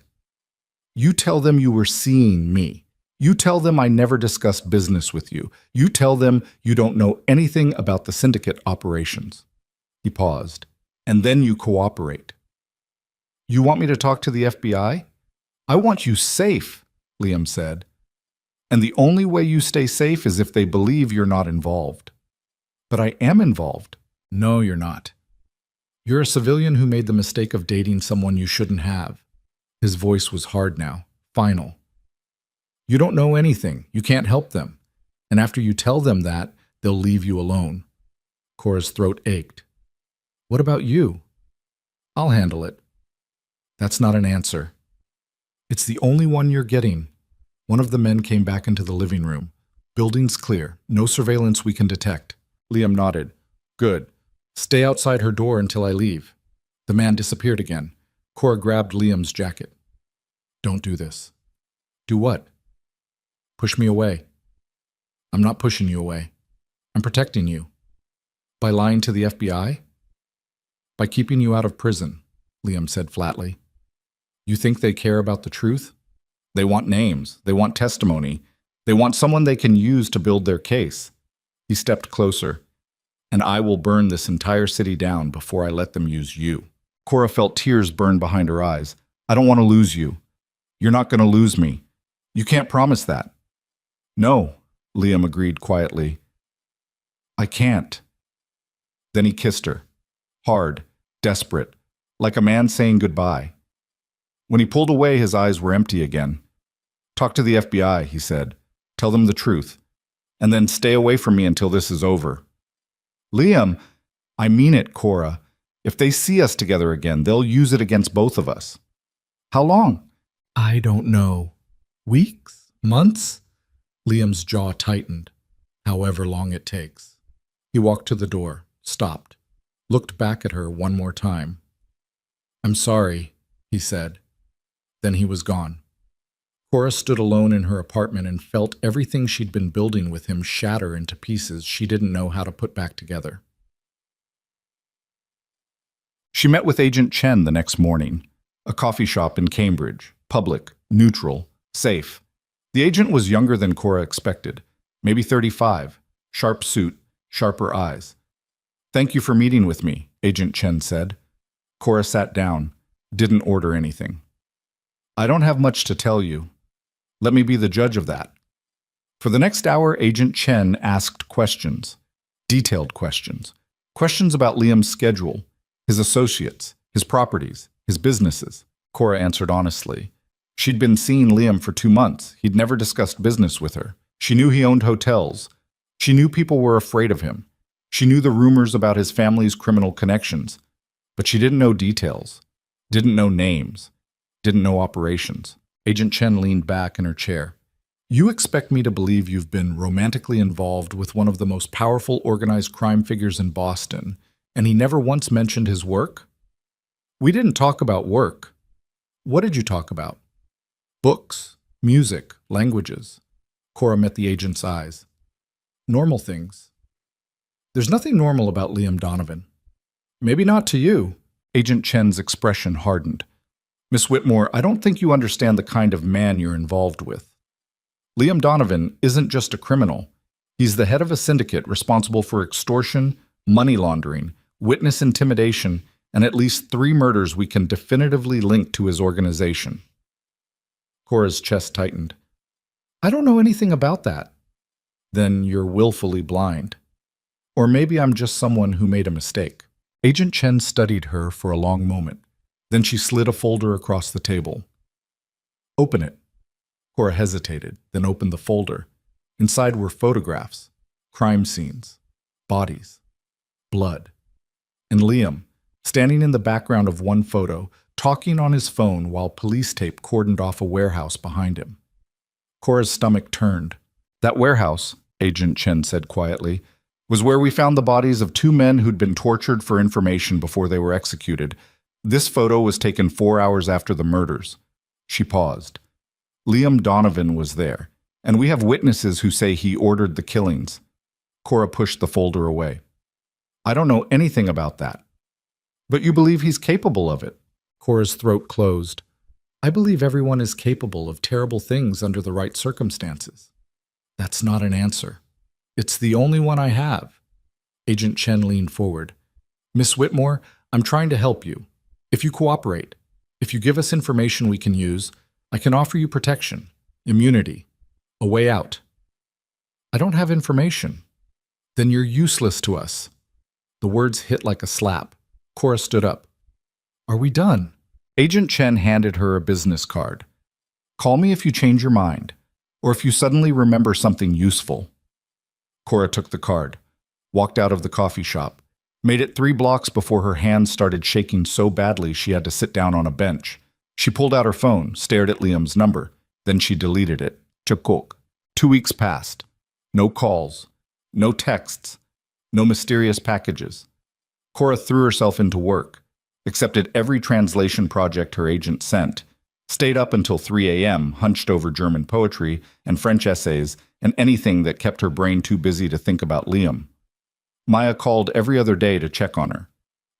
You tell them you were seeing me. You tell them I never discussed business with you. You tell them you don't know anything about the syndicate operations. He paused. And then you cooperate. You want me to talk to the FBI? I want you safe, Liam said. And the only way you stay safe is if they believe you're not involved. But I am involved. No, you're not. You're a civilian who made the mistake of dating someone you shouldn't have. His voice was hard now, final. You don't know anything. You can't help them. And after you tell them that, they'll leave you alone. Cora's throat ached. What about you? I'll handle it. That's not an answer. It's the only one you're getting. One of the men came back into the living room. Building's clear. No surveillance we can detect. Liam nodded. Good. Stay outside her door until I leave. The man disappeared again. Cora grabbed Liam's jacket. Don't do this. Do what? Push me away. I'm not pushing you away. I'm protecting you. By lying to the FBI? By keeping you out of prison, Liam said flatly. You think they care about the truth? They want names. They want testimony. They want someone they can use to build their case. He stepped closer. And I will burn this entire city down before I let them use you. Cora felt tears burn behind her eyes. I don't want to lose you. You're not going to lose me. You can't promise that. No, Liam agreed quietly. I can't. Then he kissed her. Hard, desperate, like a man saying goodbye. When he pulled away, his eyes were empty again. Talk to the FBI, he said. Tell them the truth. And then stay away from me until this is over. Liam, I mean it, Cora. If they see us together again, they'll use it against both of us. How long? I don't know. Weeks? Months? Liam's jaw tightened. However long it takes. He walked to the door, stopped, looked back at her one more time. I'm sorry, he said. Then he was gone. Cora stood alone in her apartment and felt everything she'd been building with him shatter into pieces she didn't know how to put back together. She met with Agent Chen the next morning. A coffee shop in Cambridge. Public, neutral, safe. The agent was younger than Cora expected. Maybe 35. Sharp suit, sharper eyes. Thank you for meeting with me, Agent Chen said. Cora sat down, didn't order anything. I don't have much to tell you. Let me be the judge of that. For the next hour, Agent Chen asked questions, detailed questions, questions about Liam's schedule, his associates, his properties, his businesses. Cora answered honestly. She'd been seeing Liam for 2 months. He'd never discussed business with her. She knew he owned hotels. She knew people were afraid of him. She knew the rumors about his family's criminal connections. But she didn't know details, didn't know names, didn't know operations. Agent Chen leaned back in her chair. You expect me to believe you've been romantically involved with one of the most powerful organized crime figures in Boston, and he never once mentioned his work? We didn't talk about work. What did you talk about? Books, music, languages. Cora met the agent's eyes. Normal things. There's nothing normal about Liam Donovan. Maybe not to you. Agent Chen's expression hardened. Miss Whitmore, I don't think you understand the kind of man you're involved with. Liam Donovan isn't just a criminal. He's the head of a syndicate responsible for extortion, money laundering, witness intimidation, and at least 3 murders we can definitively link to his organization. Cora's chest tightened. I don't know anything about that. Then you're willfully blind. Or maybe I'm just someone who made a mistake. Agent Chen studied her for a long moment. Then she slid a folder across the table. Open it. Cora hesitated, then opened the folder. Inside were photographs, crime scenes, bodies, blood. And Liam, standing in the background of one photo, talking on his phone while police tape cordoned off a warehouse behind him. Cora's stomach turned. That warehouse, Agent Chen said quietly, was where we found the bodies of 2 men who'd been tortured for information before they were executed. This photo was taken 4 hours after the murders. She paused. Liam Donovan was there, and we have witnesses who say he ordered the killings. Cora pushed the folder away. I don't know anything about that. But you believe he's capable of it. Cora's throat closed. I believe everyone is capable of terrible things under the right circumstances. That's not an answer. It's the only one I have. Agent Chen leaned forward. Miss Whitmore, I'm trying to help you. If you cooperate, if you give us information we can use, I can offer you protection, immunity, a way out. I don't have information. Then you're useless to us. The words hit like a slap. Cora stood up. Are we done? Agent Chen handed her a business card. Call me if you change your mind, or if you suddenly remember something useful. Cora took the card, walked out of the coffee shop, made it 3 blocks before her hands started shaking so badly she had to sit down on a bench. She pulled out her phone, stared at Liam's number. Then she deleted it. Chakok. 2 weeks passed. No calls. No texts. No mysterious packages. Cora threw herself into work, accepted every translation project her agent sent, stayed up until 3 a.m., hunched over German poetry and French essays and anything that kept her brain too busy to think about Liam. Maya called every other day to check on her.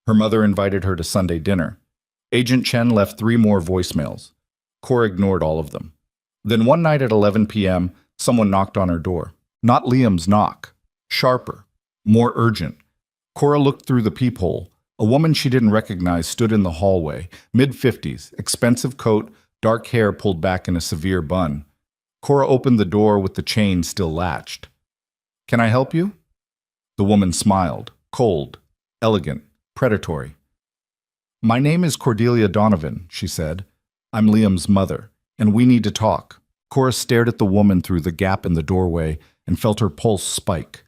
Her mother invited her to Sunday dinner. Agent Chen left 3 more voicemails. Cora ignored all of them. Then one night at 11 p.m., someone knocked on her door. Not Liam's knock. Sharper. More urgent. Cora looked through the peephole. A woman she didn't recognize stood in the hallway, mid-50s, expensive coat, dark hair pulled back in a severe bun. Cora opened the door with the chain still latched. Can I help you? The woman smiled, cold, elegant, predatory. My name is Cordelia Donovan, she said. I'm Liam's mother, and we need to talk. Cora stared at the woman through the gap in the doorway and felt her pulse spike.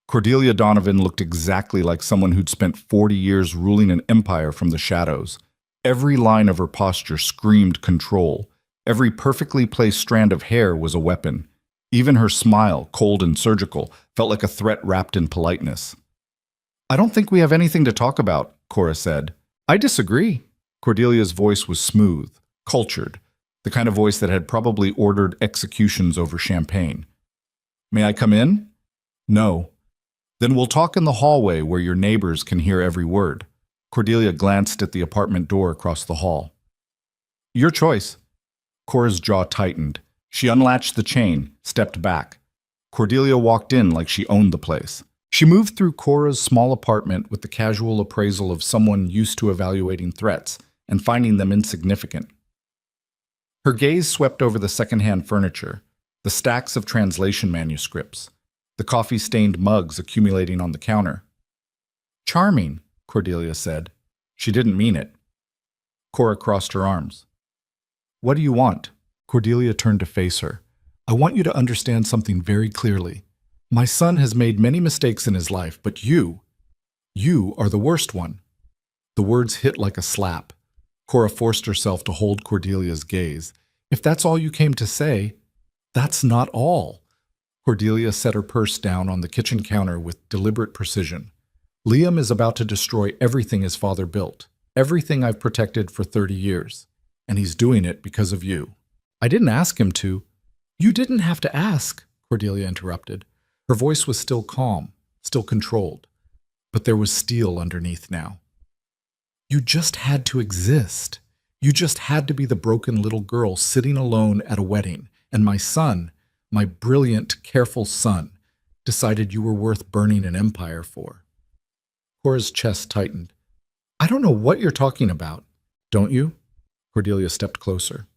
Cordelia Donovan looked exactly like someone who'd spent 40 years ruling an empire from the shadows. Every line of her posture screamed control. Every perfectly placed strand of hair was a weapon. Even her smile, cold and surgical, felt like a threat wrapped in politeness. I don't think we have anything to talk about, Cora said. I disagree. Cordelia's voice was smooth, cultured, the kind of voice that had probably ordered executions over champagne. May I come in? No. Then we'll talk in the hallway where your neighbors can hear every word. Cordelia glanced at the apartment door across the hall. Your choice. Cora's jaw tightened. She unlatched the chain, stepped back. Cordelia walked in like she owned the place. She moved through Cora's small apartment with the casual appraisal of someone used to evaluating threats and finding them insignificant. Her gaze swept over the secondhand furniture, the stacks of translation manuscripts, the coffee-stained mugs accumulating on the counter. "Charming," Cordelia said. She didn't mean it. Cora crossed her arms. "What do you want?" Cordelia turned to face her. "I want you to understand something very clearly. My son has made many mistakes in his life, but you are the worst one." The words hit like a slap. Cora forced herself to hold Cordelia's gaze. "If that's all you came to say, that's not all." Cordelia set her purse down on the kitchen counter with deliberate precision. "Liam is about to destroy everything his father built, everything I've protected for 30 years, and he's doing it because of you." "I didn't ask him to." "You didn't have to ask," Cordelia interrupted. Her voice was still calm, still controlled, but there was steel underneath now. "You just had to exist. You just had to be the broken little girl sitting alone at a wedding, and my son, my brilliant, careful son, decided you were worth burning an empire for." Cora's chest tightened. "I don't know what you're talking about." "Don't you?" Cordelia stepped closer.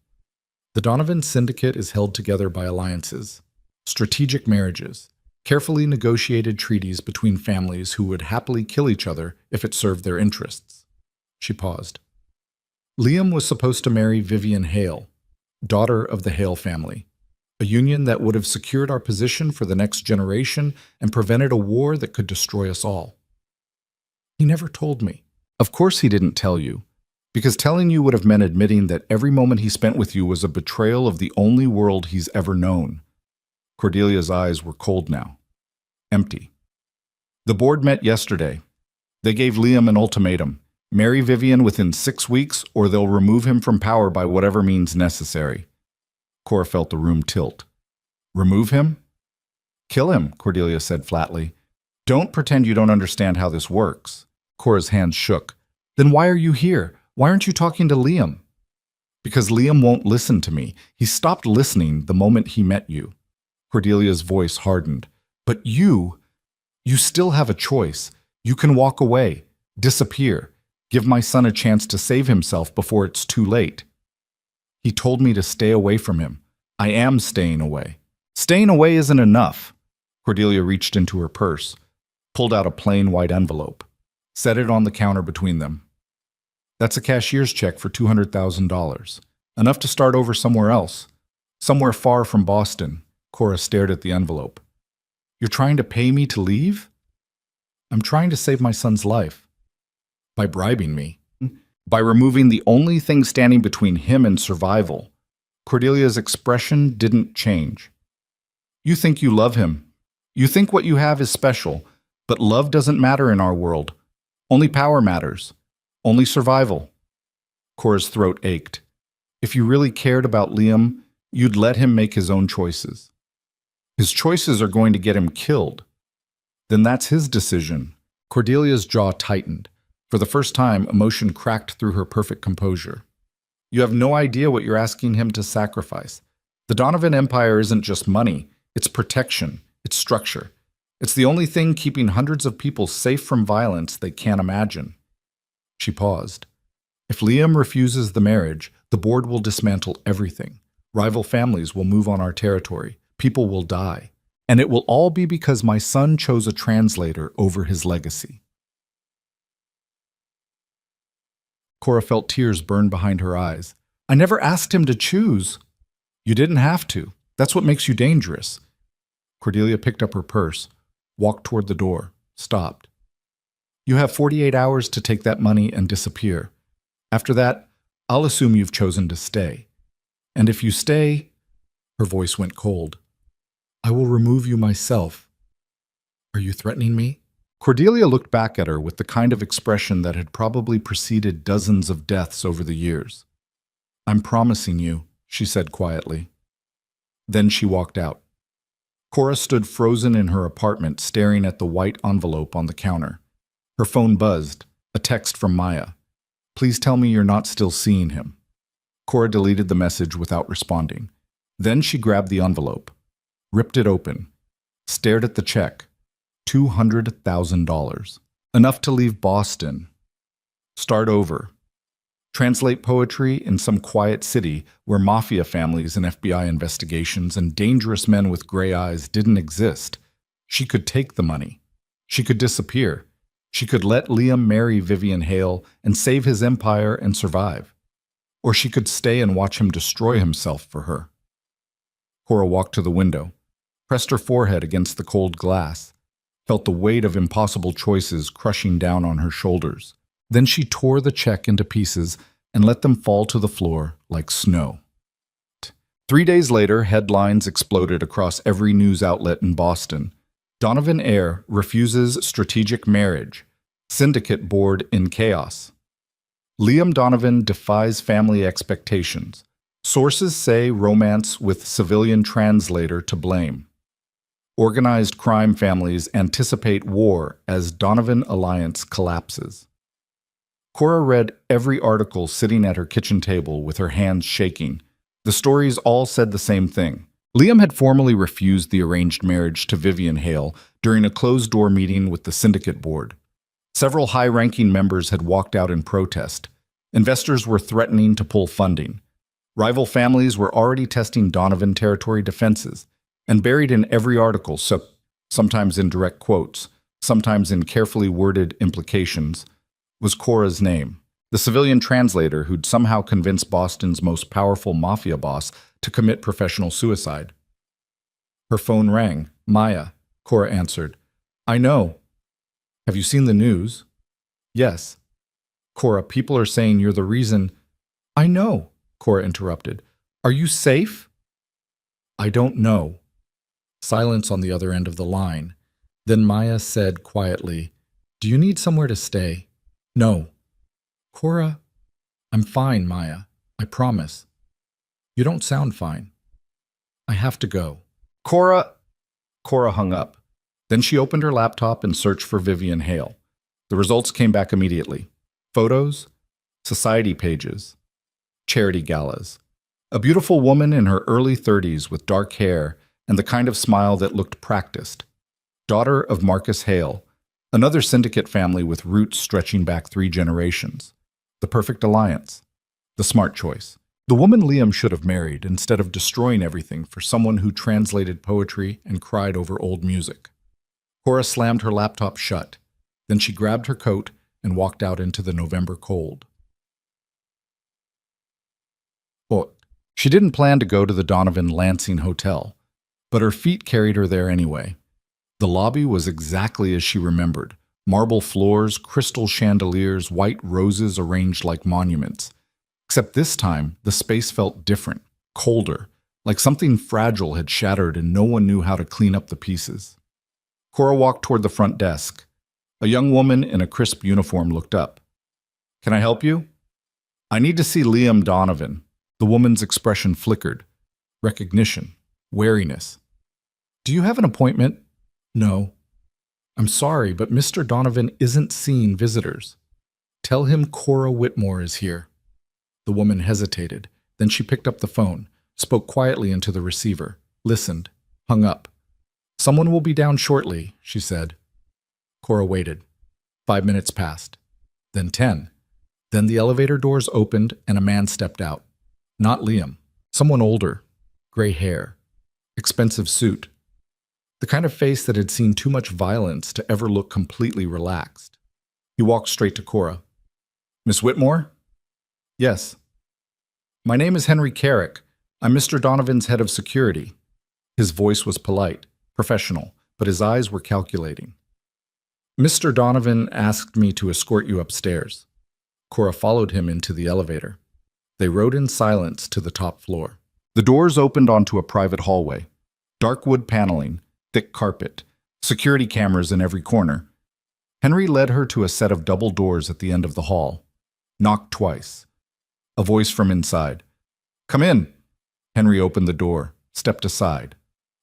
The Donovan Syndicate is held together by alliances, strategic marriages, carefully negotiated treaties between families who would happily kill each other if it served their interests. She paused. Liam was supposed to marry Vivian Hale, daughter of the Hale family, a union that would have secured our position for the next generation and prevented a war that could destroy us all. He never told me. Of course he didn't tell you, because telling you would have meant admitting that every moment he spent with you was a betrayal of the only world he's ever known. Cordelia's eyes were cold now, empty. The board met yesterday. They gave Liam an ultimatum. Marry Vivian within 6 weeks, or they'll remove him from power by whatever means necessary. Cora felt the room tilt. Remove him? Kill him, Cordelia said flatly. Don't pretend you don't understand how this works. Cora's hands shook. Then why are you here? Why aren't you talking to Liam? Because Liam won't listen to me. He stopped listening the moment he met you. Cordelia's voice hardened. But you still have a choice. You can walk away, disappear, give my son a chance to save himself before it's too late. He told me to stay away from him. I am staying away. Staying away isn't enough. Cordelia reached into her purse, pulled out a plain white envelope, set it on the counter between them. That's a cashier's check for $200,000. Enough to start over somewhere else, somewhere far from Boston. Cora stared at the envelope. You're trying to pay me to leave? I'm trying to save my son's life. By bribing me. By removing the only thing standing between him and survival. Cordelia's expression didn't change. You think you love him. You think what you have is special, but love doesn't matter in our world. Only power matters. Only survival. Cora's throat ached. If you really cared about Liam, you'd let him make his own choices. His choices are going to get him killed. Then that's his decision. Cordelia's jaw tightened. For the first time, emotion cracked through her perfect composure. You have no idea what you're asking him to sacrifice. The Donovan Empire isn't just money. It's protection. It's structure. It's the only thing keeping hundreds of people safe from violence they can't imagine. She paused. If Liam refuses the marriage, the board will dismantle everything. Rival families will move on our territory. People will die. And it will all be because my son chose a translator over his legacy. Cora felt tears burn behind her eyes. I never asked him to choose. You didn't have to. That's what makes you dangerous. Cordelia picked up her purse, walked toward the door, stopped. You have 48 hours to take that money and disappear. After that, I'll assume you've chosen to stay. And if you stay, her voice went cold, I will remove you myself. Are you threatening me? Cordelia looked back at her with the kind of expression that had probably preceded dozens of deaths over the years. I'm promising you, she said quietly. Then she walked out. Cora stood frozen in her apartment, staring at the white envelope on the counter. Her phone buzzed, a text from Maya. Please tell me you're not still seeing him. Cora deleted the message without responding. Then she grabbed the envelope, ripped it open, stared at the check. $200,000. Enough to leave Boston. Start over. Translate poetry in some quiet city where mafia families and FBI investigations and dangerous men with gray eyes didn't exist. She could take the money. She could disappear. She could let Liam marry Vivian Hale and save his empire and survive. Or she could stay and watch him destroy himself for her. Cora walked to the window, pressed her forehead against the cold glass, felt the weight of impossible choices crushing down on her shoulders. Then she tore the check into pieces and let them fall to the floor like snow. 3 days later, headlines exploded across every news outlet in Boston. Donovan Ayre refuses strategic marriage. Syndicate board in chaos. Liam Donovan defies family expectations. Sources say romance with civilian translator to blame. Organized crime families anticipate war as Donovan alliance collapses. Cora read every article sitting at her kitchen table with her hands shaking. The stories all said the same thing. Liam had formally refused the arranged marriage to Vivian Hale during a closed-door meeting with the syndicate board. Several high-ranking members had walked out in protest. Investors were threatening to pull funding. Rival families were already testing Donovan territory defenses, and buried in every article, sometimes in direct quotes, sometimes in carefully worded implications, was Cora's name, the civilian translator who'd somehow convinced Boston's most powerful mafia boss to commit professional suicide. Her phone rang. Maya, Cora answered. I know. Have you seen the news? Yes. Cora, people are saying you're the reason. I know, Cora interrupted. Are you safe? I don't know. Silence on the other end of the line. Then Maya said quietly, Do you need somewhere to stay? No. Cora, I'm fine, Maya. I promise. You don't sound fine. I have to go. Cora hung up. Then she opened her laptop and searched for Vivian Hale. The results came back immediately. Photos, society pages, charity galas. A beautiful woman in her early 30s with dark hair and the kind of smile that looked practiced. Daughter of Marcus Hale, another syndicate family with roots stretching back 3 generations. The perfect alliance. The smart choice. The woman Liam should have married instead of destroying everything for someone who translated poetry and cried over old music. Cora slammed her laptop shut. Then she grabbed her coat and walked out into the November cold. She didn't plan to go to the Donovan Lansing Hotel, but her feet carried her there anyway. The lobby was exactly as she remembered. Marble floors, crystal chandeliers, white roses arranged like monuments. Except this time, the space felt different, colder, like something fragile had shattered and no one knew how to clean up the pieces. Cora walked toward the front desk. A young woman in a crisp uniform looked up. Can I help you? I need to see Liam Donovan. The woman's expression flickered. Recognition. Wariness. Do you have an appointment? No. I'm sorry, but Mr. Donovan isn't seeing visitors. Tell him Cora Whitmore is here. The woman hesitated. Then she picked up the phone, spoke quietly into the receiver, listened, hung up. Someone will be down shortly, she said. Cora waited. 5 minutes passed. Then 10. Then the elevator doors opened and a man stepped out. Not Liam. Someone older. Gray hair. Expensive suit. The kind of face that had seen too much violence to ever look completely relaxed. He walked straight to Cora. Miss Whitmore? Yes. My name is Henry Carrick. I'm Mr. Donovan's head of security. His voice was polite, professional, but his eyes were calculating. Mr. Donovan asked me to escort you upstairs. Cora followed him into the elevator. They rode in silence to the top floor. The doors opened onto a private hallway. Dark wood paneling, thick carpet, security cameras in every corner. Henry led her to a set of double doors at the end of the hall. Knocked twice. A voice from inside. Come in. Henry opened the door, stepped aside.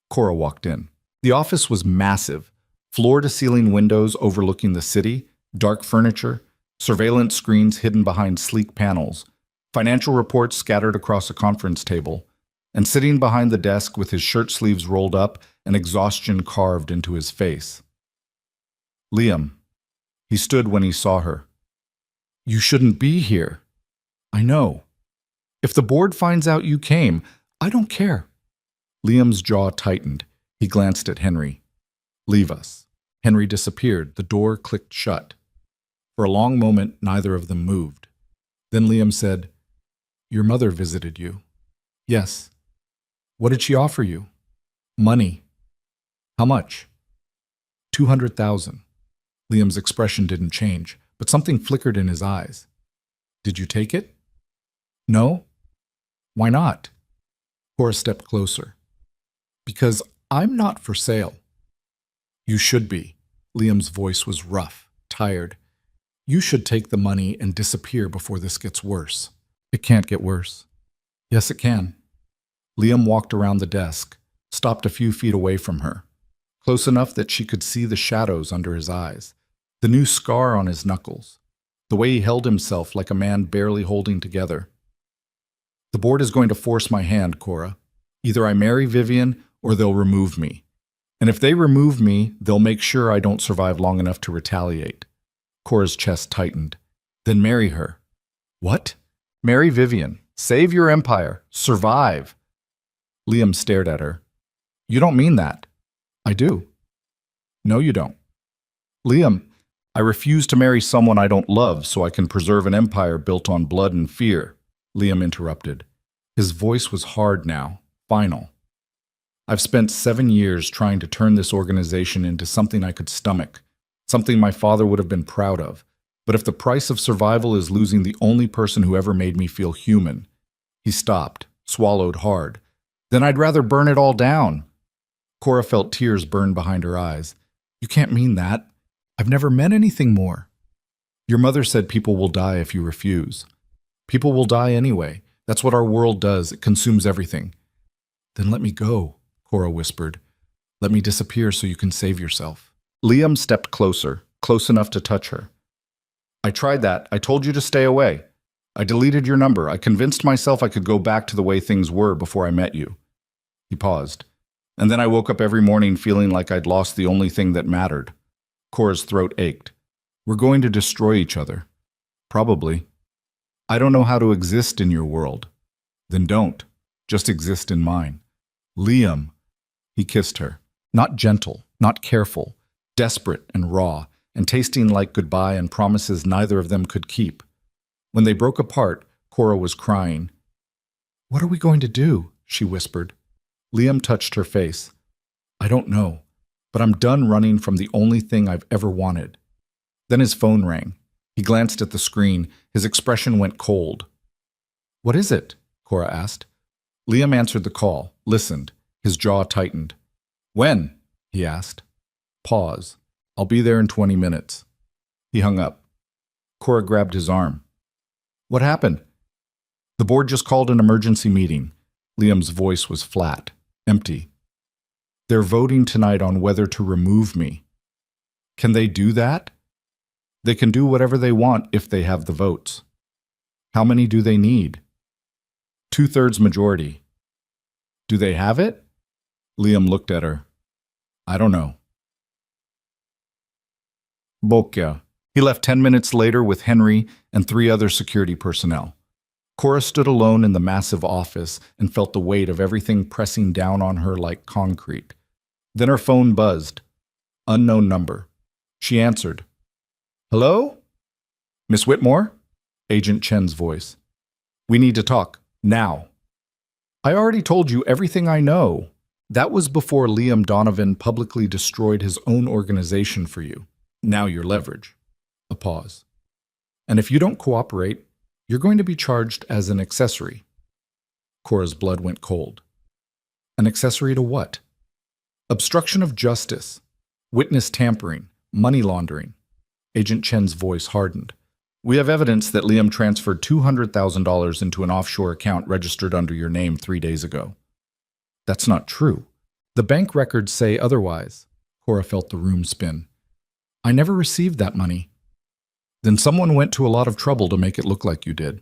Cora walked in. The office was massive. Floor-to-ceiling windows overlooking the city, dark furniture, surveillance screens hidden behind sleek panels, financial reports scattered across a conference table, and sitting behind the desk with his shirt sleeves rolled up and exhaustion carved into his face. Liam. He stood when he saw her. You shouldn't be here. I know. If the board finds out you came, I don't care. Liam's jaw tightened. He glanced at Henry. Leave us. Henry disappeared. The door clicked shut. For a long moment, neither of them moved. Then Liam said, Your mother visited you. Yes. What did she offer you? Money. How much? 200,000. Liam's expression didn't change, but something flickered in his eyes. Did you take it? No. Why not? Cora stepped closer. Because I'm not for sale. You should be. Liam's voice was rough, tired. You should take the money and disappear before this gets worse. It can't get worse. Yes, it can. Liam walked around the desk, stopped a few feet away from her, close enough that she could see the shadows under his eyes, the new scar on his knuckles, the way he held himself like a man barely holding together. The board is going to force my hand, Cora. Either I marry Vivian or they'll remove me. And if they remove me, they'll make sure I don't survive long enough to retaliate. Cora's chest tightened. Then marry her. What? Marry Vivian. Save your empire. Survive. Liam stared at her. You don't mean that. I do. No, you don't. Liam, I refuse to marry someone I don't love so I can preserve an empire built on blood and fear. Liam interrupted. His voice was hard now, final. I've spent 7 years trying to turn this organization into something I could stomach, something my father would have been proud of. But if the price of survival is losing the only person who ever made me feel human, he stopped, swallowed hard. Then I'd rather burn it all down. Cora felt tears burn behind her eyes. You can't mean that. I've never meant anything more. Your mother said people will die if you refuse. People will die anyway. That's what our world does. It consumes everything. Then let me go, Cora whispered. Let me disappear so you can save yourself. Liam stepped closer, close enough to touch her. I tried that. I told you to stay away. I deleted your number. I convinced myself I could go back to the way things were before I met you. He paused. And then I woke up every morning feeling like I'd lost the only thing that mattered. Cora's throat ached. We're going to destroy each other. Probably. I don't know how to exist in your world. Then don't. Just exist in mine. Liam. He kissed her. Not gentle, not careful, desperate and raw, and tasting like goodbye and promises neither of them could keep. When they broke apart, Cora was crying. What are we going to do? She whispered. Liam touched her face. I don't know, but I'm done running from the only thing I've ever wanted. Then his phone rang. He glanced at the screen. His expression went cold. What is it? Cora asked. Liam answered the call, listened. His jaw tightened. When? He asked. Pause. I'll be there in 20 minutes. He hung up. Cora grabbed his arm. What happened? The board just called an emergency meeting. Liam's voice was flat, empty. They're voting tonight on whether to remove me. Can they do that? They can do whatever they want if they have the votes. How many do they need? 2/3 majority. Do they have it? Liam looked at her. I don't know. Bokya. He left 10 minutes later with Henry and 3 other security personnel. Cora stood alone in the massive office and felt the weight of everything pressing down on her like concrete. Then her phone buzzed. Unknown number. She answered. Hello? Miss Whitmore? Agent Chen's voice. We need to talk. Now. I already told you everything I know. That was before Liam Donovan publicly destroyed his own organization for you. Now you're leverage. A pause. And if you don't cooperate, you're going to be charged as an accessory. Cora's blood went cold. An accessory to what? Obstruction of justice, witness tampering, money laundering. Agent Chen's voice hardened. We have evidence that Liam transferred $200,000 into an offshore account registered under your name 3 days ago. That's not true. The bank records say otherwise. Cora felt the room spin. I never received that money. Then someone went to a lot of trouble to make it look like you did.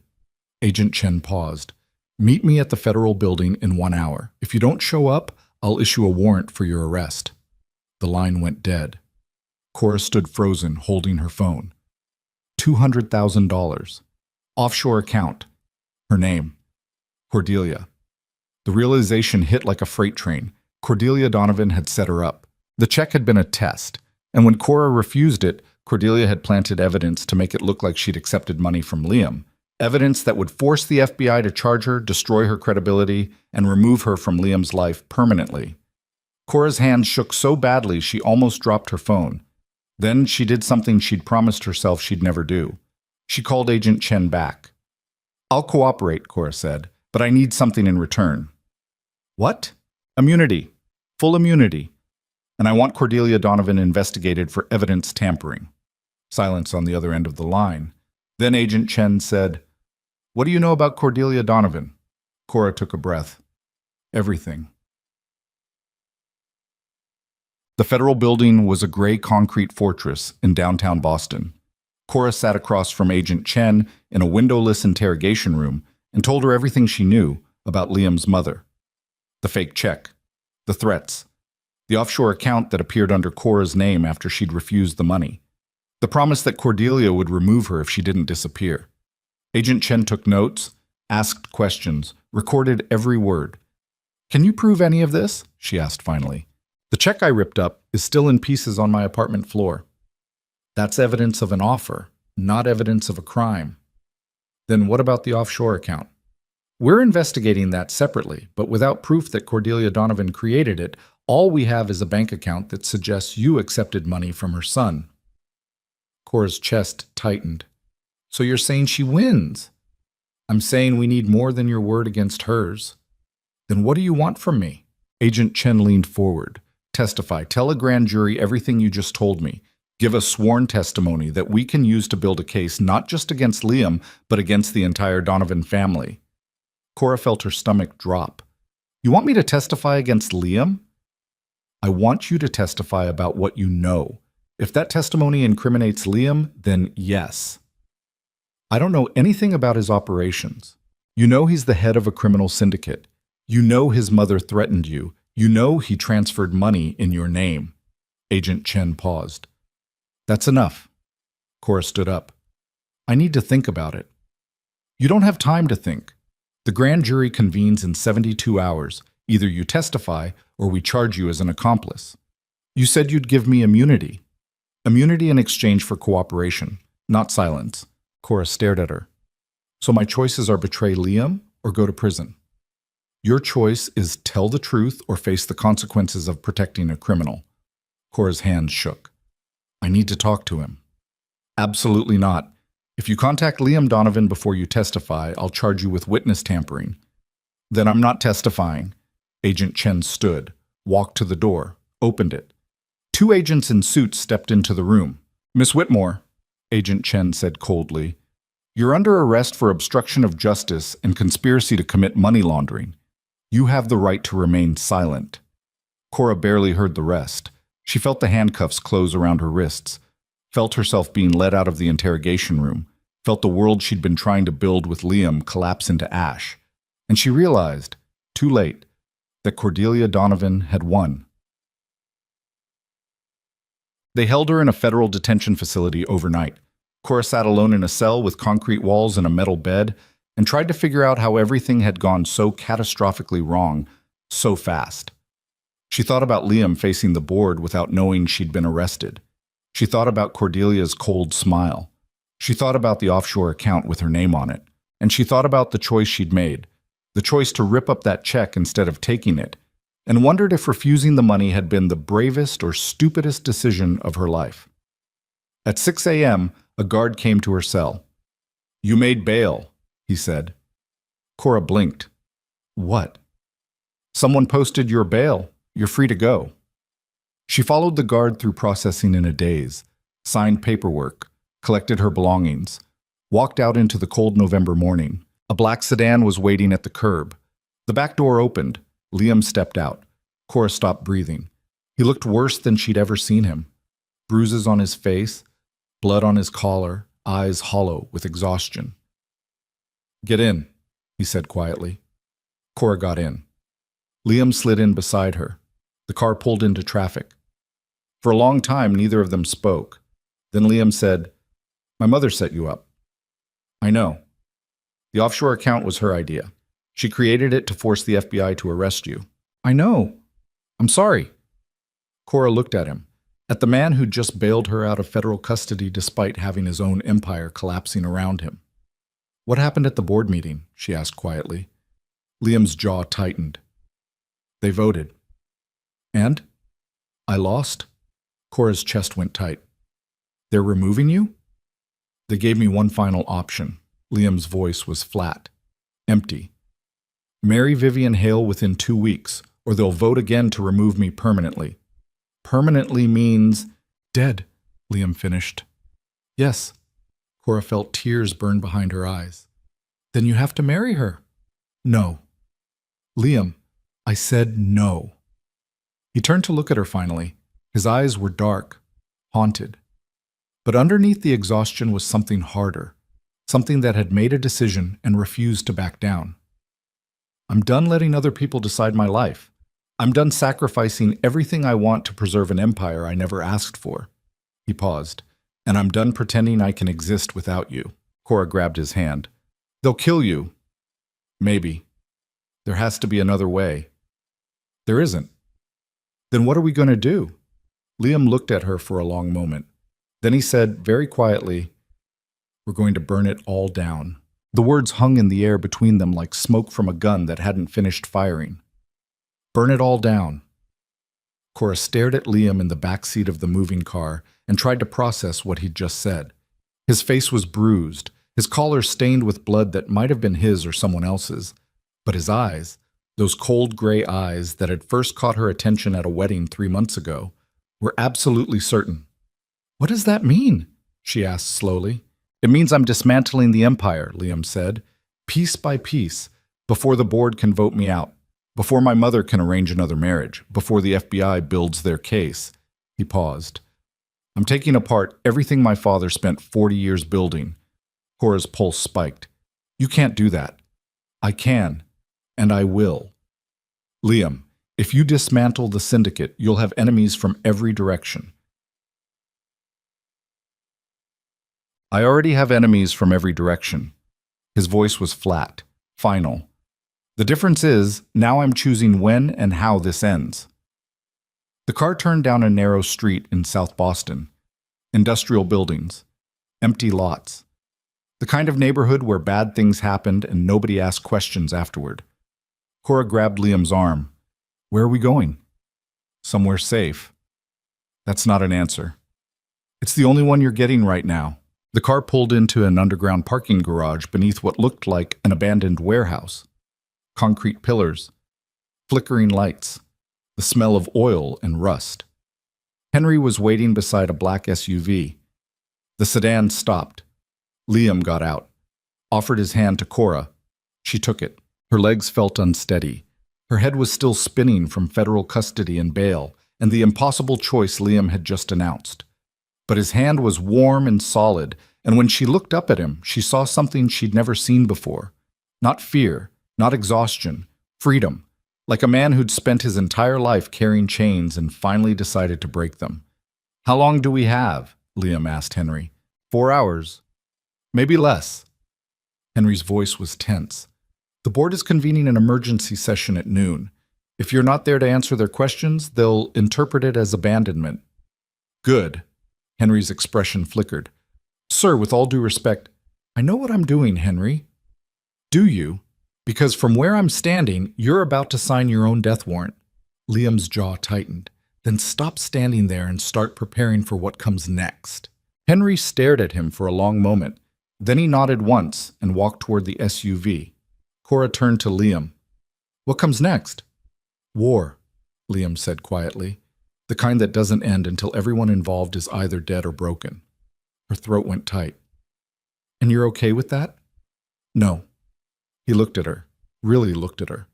Agent Chen paused. Meet me at the federal building in 1 hour. If you don't show up, I'll issue a warrant for your arrest. The line went dead. Cora stood frozen, holding her phone. $200,000. Offshore account. Her name. Cordelia. The realization hit like a freight train. Cordelia Donovan had set her up. The check had been a test, and when Cora refused it, Cordelia had planted evidence to make it look like she'd accepted money from Liam. Evidence that would force the FBI to charge her, destroy her credibility, and remove her from Liam's life permanently. Cora's hands shook so badly she almost dropped her phone. Then she did something she'd promised herself she'd never do. She called Agent Chen back. "I'll cooperate," Cora said, "but I need something in return." "What?" "Immunity. Full immunity. And I want Cordelia Donovan investigated for evidence tampering." Silence on the other end of the line. Then Agent Chen said, "What do you know about Cordelia Donovan?" Cora took a breath. "Everything." The federal building was a gray concrete fortress in downtown Boston. Cora sat across from Agent Chen in a windowless interrogation room and told her everything she knew about Liam's mother. The fake check, the threats, the offshore account that appeared under Cora's name after she'd refused the money, the promise that Cordelia would remove her if she didn't disappear. Agent Chen took notes, asked questions, recorded every word. "Can you prove any of this?" she asked finally. "The check I ripped up is still in pieces on my apartment floor." "That's evidence of an offer, not evidence of a crime." "Then what about the offshore account?" "We're investigating that separately, but without proof that Cordelia Donovan created it, all we have is a bank account that suggests you accepted money from her son." Cora's chest tightened. "So you're saying she wins?" "I'm saying we need more than your word against hers." "Then what do you want from me?" Agent Chen leaned forward. "Testify. Tell a grand jury everything you just told me. Give us sworn testimony that we can use to build a case not just against Liam, but against the entire Donovan family." Cora felt her stomach drop. "You want me to testify against Liam?" "I want you to testify about what you know. If that testimony incriminates Liam, then yes." "I don't know anything about his operations. You know he's the head of a criminal syndicate. You know his mother threatened you. You know he transferred money in your name." Agent Chen paused. "That's enough." Cora stood up. "I need to think about it." "You don't have time to think. The grand jury convenes in 72 hours. Either you testify or we charge you as an accomplice. You said you'd give me immunity. Immunity in exchange for cooperation, not silence." Cora stared at her. "So my choices are betray Liam or go to prison. Your choice is tell the truth or face the consequences of protecting a criminal." Cora's hands shook. "I need to talk to him." "Absolutely not. If you contact Liam Donovan before you testify, I'll charge you with witness tampering." "Then I'm not testifying." Agent Chen stood, walked to the door, opened it. Two agents in suits stepped into the room. "Miss Whitmore," Agent Chen said coldly, "you're under arrest for obstruction of justice and conspiracy to commit money laundering. You have the right to remain silent." Cora barely heard the rest. She felt the handcuffs close around her wrists, felt herself being led out of the interrogation room, felt the world she'd been trying to build with Liam collapse into ash. And she realized, too late, that Cordelia Donovan had won. They held her in a federal detention facility overnight. Cora sat alone in a cell with concrete walls and a metal bed and tried to figure out how everything had gone so catastrophically wrong so fast. She thought about Liam facing the board without knowing she'd been arrested. She thought about Cordelia's cold smile. She thought about the offshore account with her name on it. And she thought about the choice she'd made, the choice to rip up that check instead of taking it, and wondered if refusing the money had been the bravest or stupidest decision of her life. At 6 a.m., a guard came to her cell. "You made bail," he said. Cora blinked. "What?" "Someone posted your bail. You're free to go." She followed the guard through processing in a daze, signed paperwork, collected her belongings, walked out into the cold November morning. A black sedan was waiting at the curb. The back door opened. Liam stepped out. Cora stopped breathing. He looked worse than she'd ever seen him. Bruises on his face, blood on his collar, eyes hollow with exhaustion. "Get in," he said quietly. Cora got in. Liam slid in beside her. The car pulled into traffic. For a long time, neither of them spoke. Then Liam said, "My mother set you up." "I know." The offshore account was her idea. She created it to force the FBI to arrest you. I know. I'm sorry. Cora looked at him, at the man who'd just bailed her out of federal custody despite having his own empire collapsing around him. What happened at the board meeting? She asked quietly. Liam's jaw tightened. They voted. And? I lost? Cora's chest went tight. They're removing you? They gave me one final option. Liam's voice was flat, empty. Marry Vivian Hale within 2 weeks, or they'll vote again to remove me permanently. Permanently means dead, Liam finished. Yes. Cora felt tears burn behind her eyes. Then you have to marry her. No. Liam, I said no. He turned to look at her finally. His eyes were dark, haunted. But underneath the exhaustion was something harder, something that had made a decision and refused to back down. I'm done letting other people decide my life. I'm done sacrificing everything I want to preserve an empire I never asked for. He paused. And I'm done pretending I can exist without you. Cora grabbed his hand. They'll kill you. Maybe. There has to be another way. There isn't. Then what are we going to do? Liam looked at her for a long moment. Then he said, very quietly, we're going to burn it all down. The words hung in the air between them like smoke from a gun that hadn't finished firing. Burn it all down. Cora stared at Liam in the back seat of the moving car and tried to process what he'd just said. His face was bruised, his collar stained with blood that might have been his or someone else's. But his eyes, those cold gray eyes that had first caught her attention at a wedding 3 months ago, were absolutely certain. What does that mean? She asked slowly. It means I'm dismantling the empire, Liam said, piece by piece, before the board can vote me out, before my mother can arrange another marriage, before the FBI builds their case. He paused. I'm taking apart everything my father spent 40 years building. Cora's pulse spiked. You can't do that. I can, and I will. Liam, if you dismantle the syndicate, you'll have enemies from every direction. I already have enemies from every direction. His voice was flat, final. The difference is, now I'm choosing when and how this ends. The car turned down a narrow street in South Boston. Industrial buildings. Empty lots. The kind of neighborhood where bad things happened and nobody asked questions afterward. Cora grabbed Liam's arm. Where are we going? Somewhere safe. That's not an answer. It's the only one you're getting right now. The car pulled into an underground parking garage beneath what looked like an abandoned warehouse. Concrete pillars, flickering lights, the smell of oil and rust. Henry was waiting beside a black SUV. The sedan stopped. Liam got out, offered his hand to Cora. She took it. Her legs felt unsteady. Her head was still spinning from federal custody and bail, and the impossible choice Liam had just announced. But his hand was warm and solid, and when she looked up at him, she saw something she'd never seen before. Not fear, not exhaustion, freedom, like a man who'd spent his entire life carrying chains and finally decided to break them. How long do we have? Liam asked Henry. 4 hours. Maybe less. Henry's voice was tense. The board is convening an emergency session at noon. If you're not there to answer their questions, they'll interpret it as abandonment. Good. Henry's expression flickered. Sir, with all due respect, I know what I'm doing, Henry. Do you? Because from where I'm standing, you're about to sign your own death warrant. Liam's jaw tightened. Then stop standing there and start preparing for what comes next. Henry stared at him for a long moment. Then he nodded once and walked toward the SUV. Cora turned to Liam. What comes next? War, Liam said quietly. The kind that doesn't end until everyone involved is either dead or broken. Her throat went tight. And you're okay with that? No. He looked at her, really looked at her.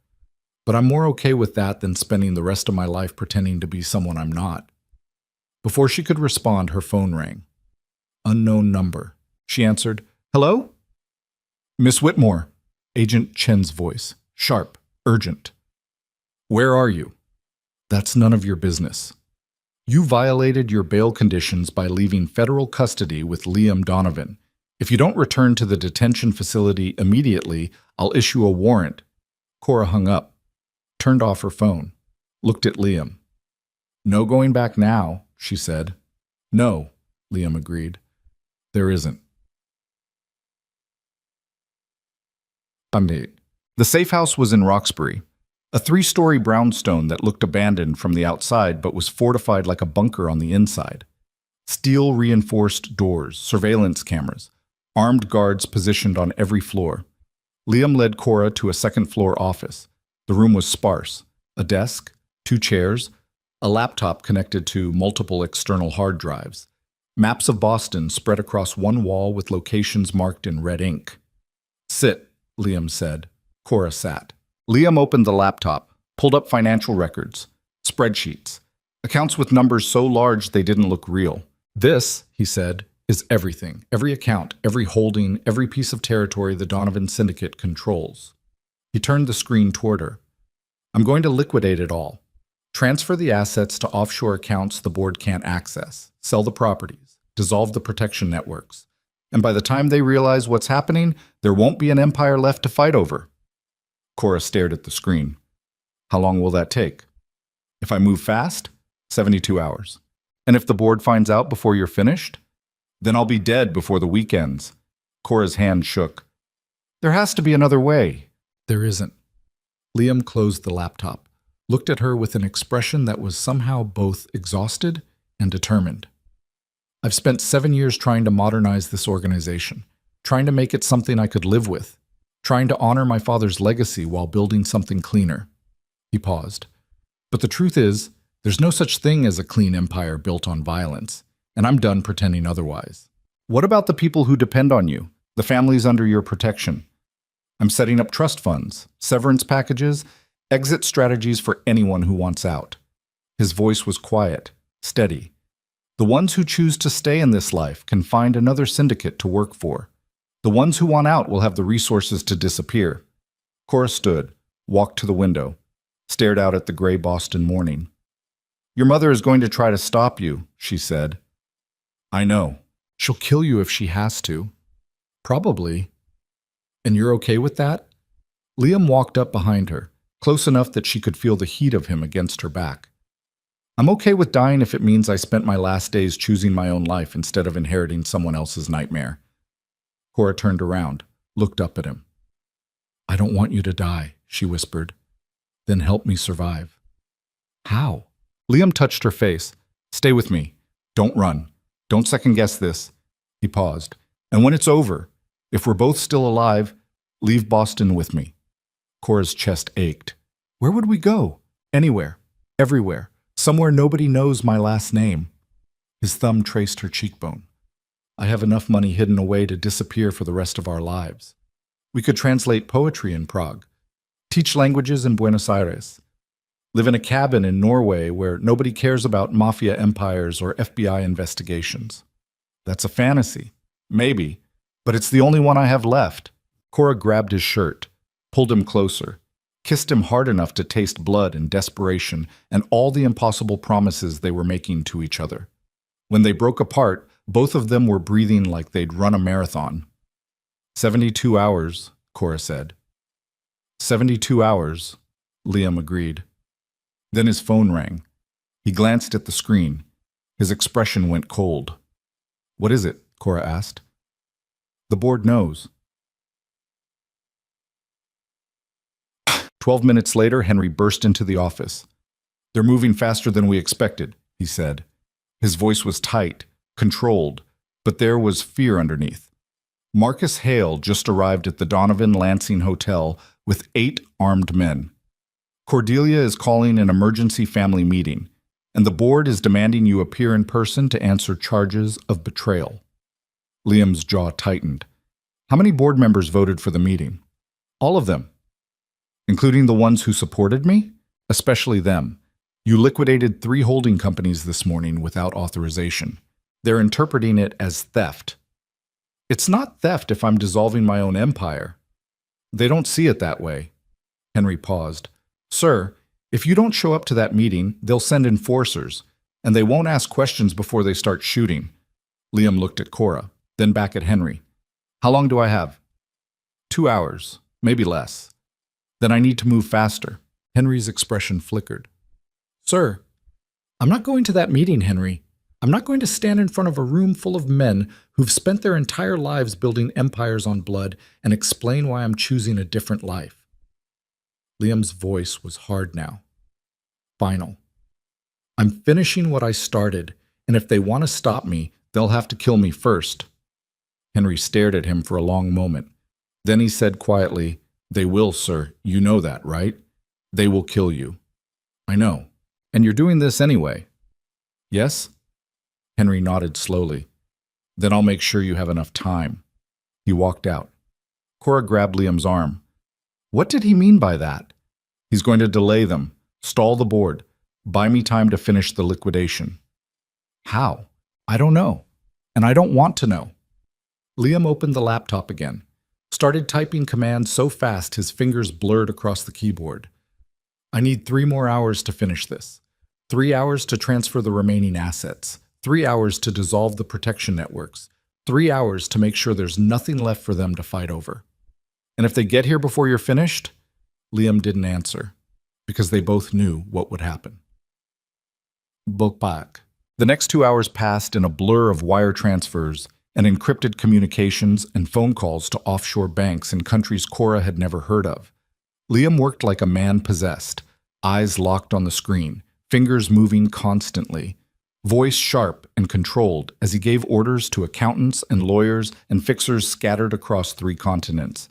But I'm more okay with that than spending the rest of my life pretending to be someone I'm not. Before she could respond, her phone rang. Unknown number. She answered, Hello? Miss Whitmore. Agent Chen's voice. Sharp, urgent. Where are you? That's none of your business. You violated your bail conditions by leaving federal custody with Liam Donovan, If you don't return to the detention facility immediately, I'll issue a warrant. Cora hung up, turned off her phone, looked at Liam. No going back now, she said. No, Liam agreed. There isn't. The safe house was in Roxbury, a 3-story brownstone that looked abandoned from the outside but was fortified like a bunker on the inside. Steel-reinforced doors, surveillance cameras, armed guards positioned on every floor. Liam led Cora to a second-floor office. The room was sparse. A desk, 2 chairs, a laptop connected to multiple external hard drives. Maps of Boston spread across one wall with locations marked in red ink. Sit, Liam said. Cora sat. Liam opened the laptop, pulled up financial records, spreadsheets, accounts with numbers so large they didn't look real. This, he said, is everything, every account, every holding, every piece of territory the Donovan Syndicate controls. He turned the screen toward her. I'm going to liquidate it all. Transfer the assets to offshore accounts the board can't access, sell the properties, dissolve the protection networks. And by the time they realize what's happening, there won't be an empire left to fight over. Cora stared at the screen. How long will that take? If I move fast, 72 hours. And if the board finds out before you're finished? Then I'll be dead before the weekends. Cora's hand shook. There has to be another way. There isn't. Liam closed the laptop, looked at her with an expression that was somehow both exhausted and determined. I've spent 7 years trying to modernize this organization, trying to make it something I could live with, trying to honor my father's legacy while building something cleaner. He paused. But the truth is, there's no such thing as a clean empire built on violence, and I'm done pretending otherwise. What about the people who depend on you, the families under your protection? I'm setting up trust funds, severance packages, exit strategies for anyone who wants out. His voice was quiet, steady. The ones who choose to stay in this life can find another syndicate to work for. The ones who want out will have the resources to disappear. Cora stood, walked to the window, stared out at the gray Boston morning. Your mother is going to try to stop you, she said. I know. She'll kill you if she has to. Probably. And you're okay with that? Liam walked up behind her, close enough that she could feel the heat of him against her back. I'm okay with dying if it means I spent my last days choosing my own life instead of inheriting someone else's nightmare. Cora turned around, looked up at him. I don't want you to die, she whispered. Then help me survive. How? Liam touched her face. Stay with me. Don't run. Don't second-guess this. He paused. And when it's over, if we're both still alive, leave Boston with me. Cora's chest ached. Where would we go? Anywhere. Everywhere. Somewhere nobody knows my last name. His thumb traced her cheekbone. I have enough money hidden away to disappear for the rest of our lives. We could translate poetry in Prague, teach languages in Buenos Aires, live in a cabin in Norway where nobody cares about Mafia empires or FBI investigations. That's a fantasy. Maybe. But it's the only one I have left. Cora grabbed his shirt, pulled him closer, kissed him hard enough to taste blood and desperation and all the impossible promises they were making to each other. When they broke apart, both of them were breathing like they'd run a marathon. 72 hours, Cora said. 72 hours, Liam agreed. Then his phone rang. He glanced at the screen. His expression went cold. What is it? Cora asked. The board knows. 12 minutes later, Henry burst into the office. They're moving faster than we expected, he said. His voice was tight, controlled, but there was fear underneath. Marcus Hale just arrived at the Donovan Lansing Hotel with 8 armed men. Cordelia is calling an emergency family meeting, and the board is demanding you appear in person to answer charges of betrayal. Liam's jaw tightened. How many board members voted for the meeting? All of them. Including the ones who supported me? Especially them. You liquidated 3 holding companies this morning without authorization. They're interpreting it as theft. It's not theft if I'm dissolving my own empire. They don't see it that way. Henry paused. Sir, if you don't show up to that meeting, they'll send enforcers, and they won't ask questions before they start shooting. Liam looked at Cora, then back at Henry. How long do I have? 2 hours, maybe less. Then I need to move faster. Henry's expression flickered. Sir, I'm not going to that meeting, Henry. I'm not going to stand in front of a room full of men who've spent their entire lives building empires on blood and explain why I'm choosing a different life. Liam's voice was hard now. Final. I'm finishing what I started, and if they want to stop me, they'll have to kill me first. Henry stared at him for a long moment. Then he said quietly, They will, sir. You know that, right? They will kill you. I know. And you're doing this anyway. Yes? Henry nodded slowly. Then I'll make sure you have enough time. He walked out. Cora grabbed Liam's arm. What did he mean by that? He's going to delay them, stall the board, buy me time to finish the liquidation. How? I don't know. And I don't want to know. Liam opened the laptop again, started typing commands so fast his fingers blurred across the keyboard. I need 3 more hours to finish this. 3 hours to transfer the remaining assets. 3 hours to dissolve the protection networks. 3 hours to make sure there's nothing left for them to fight over. And if they get here before you're finished? Liam didn't answer, because they both knew what would happen. Bokpak. The next 2 hours passed in a blur of wire transfers and encrypted communications and phone calls to offshore banks in countries Cora had never heard of. Liam worked like a man possessed, eyes locked on the screen, fingers moving constantly, voice sharp and controlled as he gave orders to accountants and lawyers and fixers scattered across 3 continents.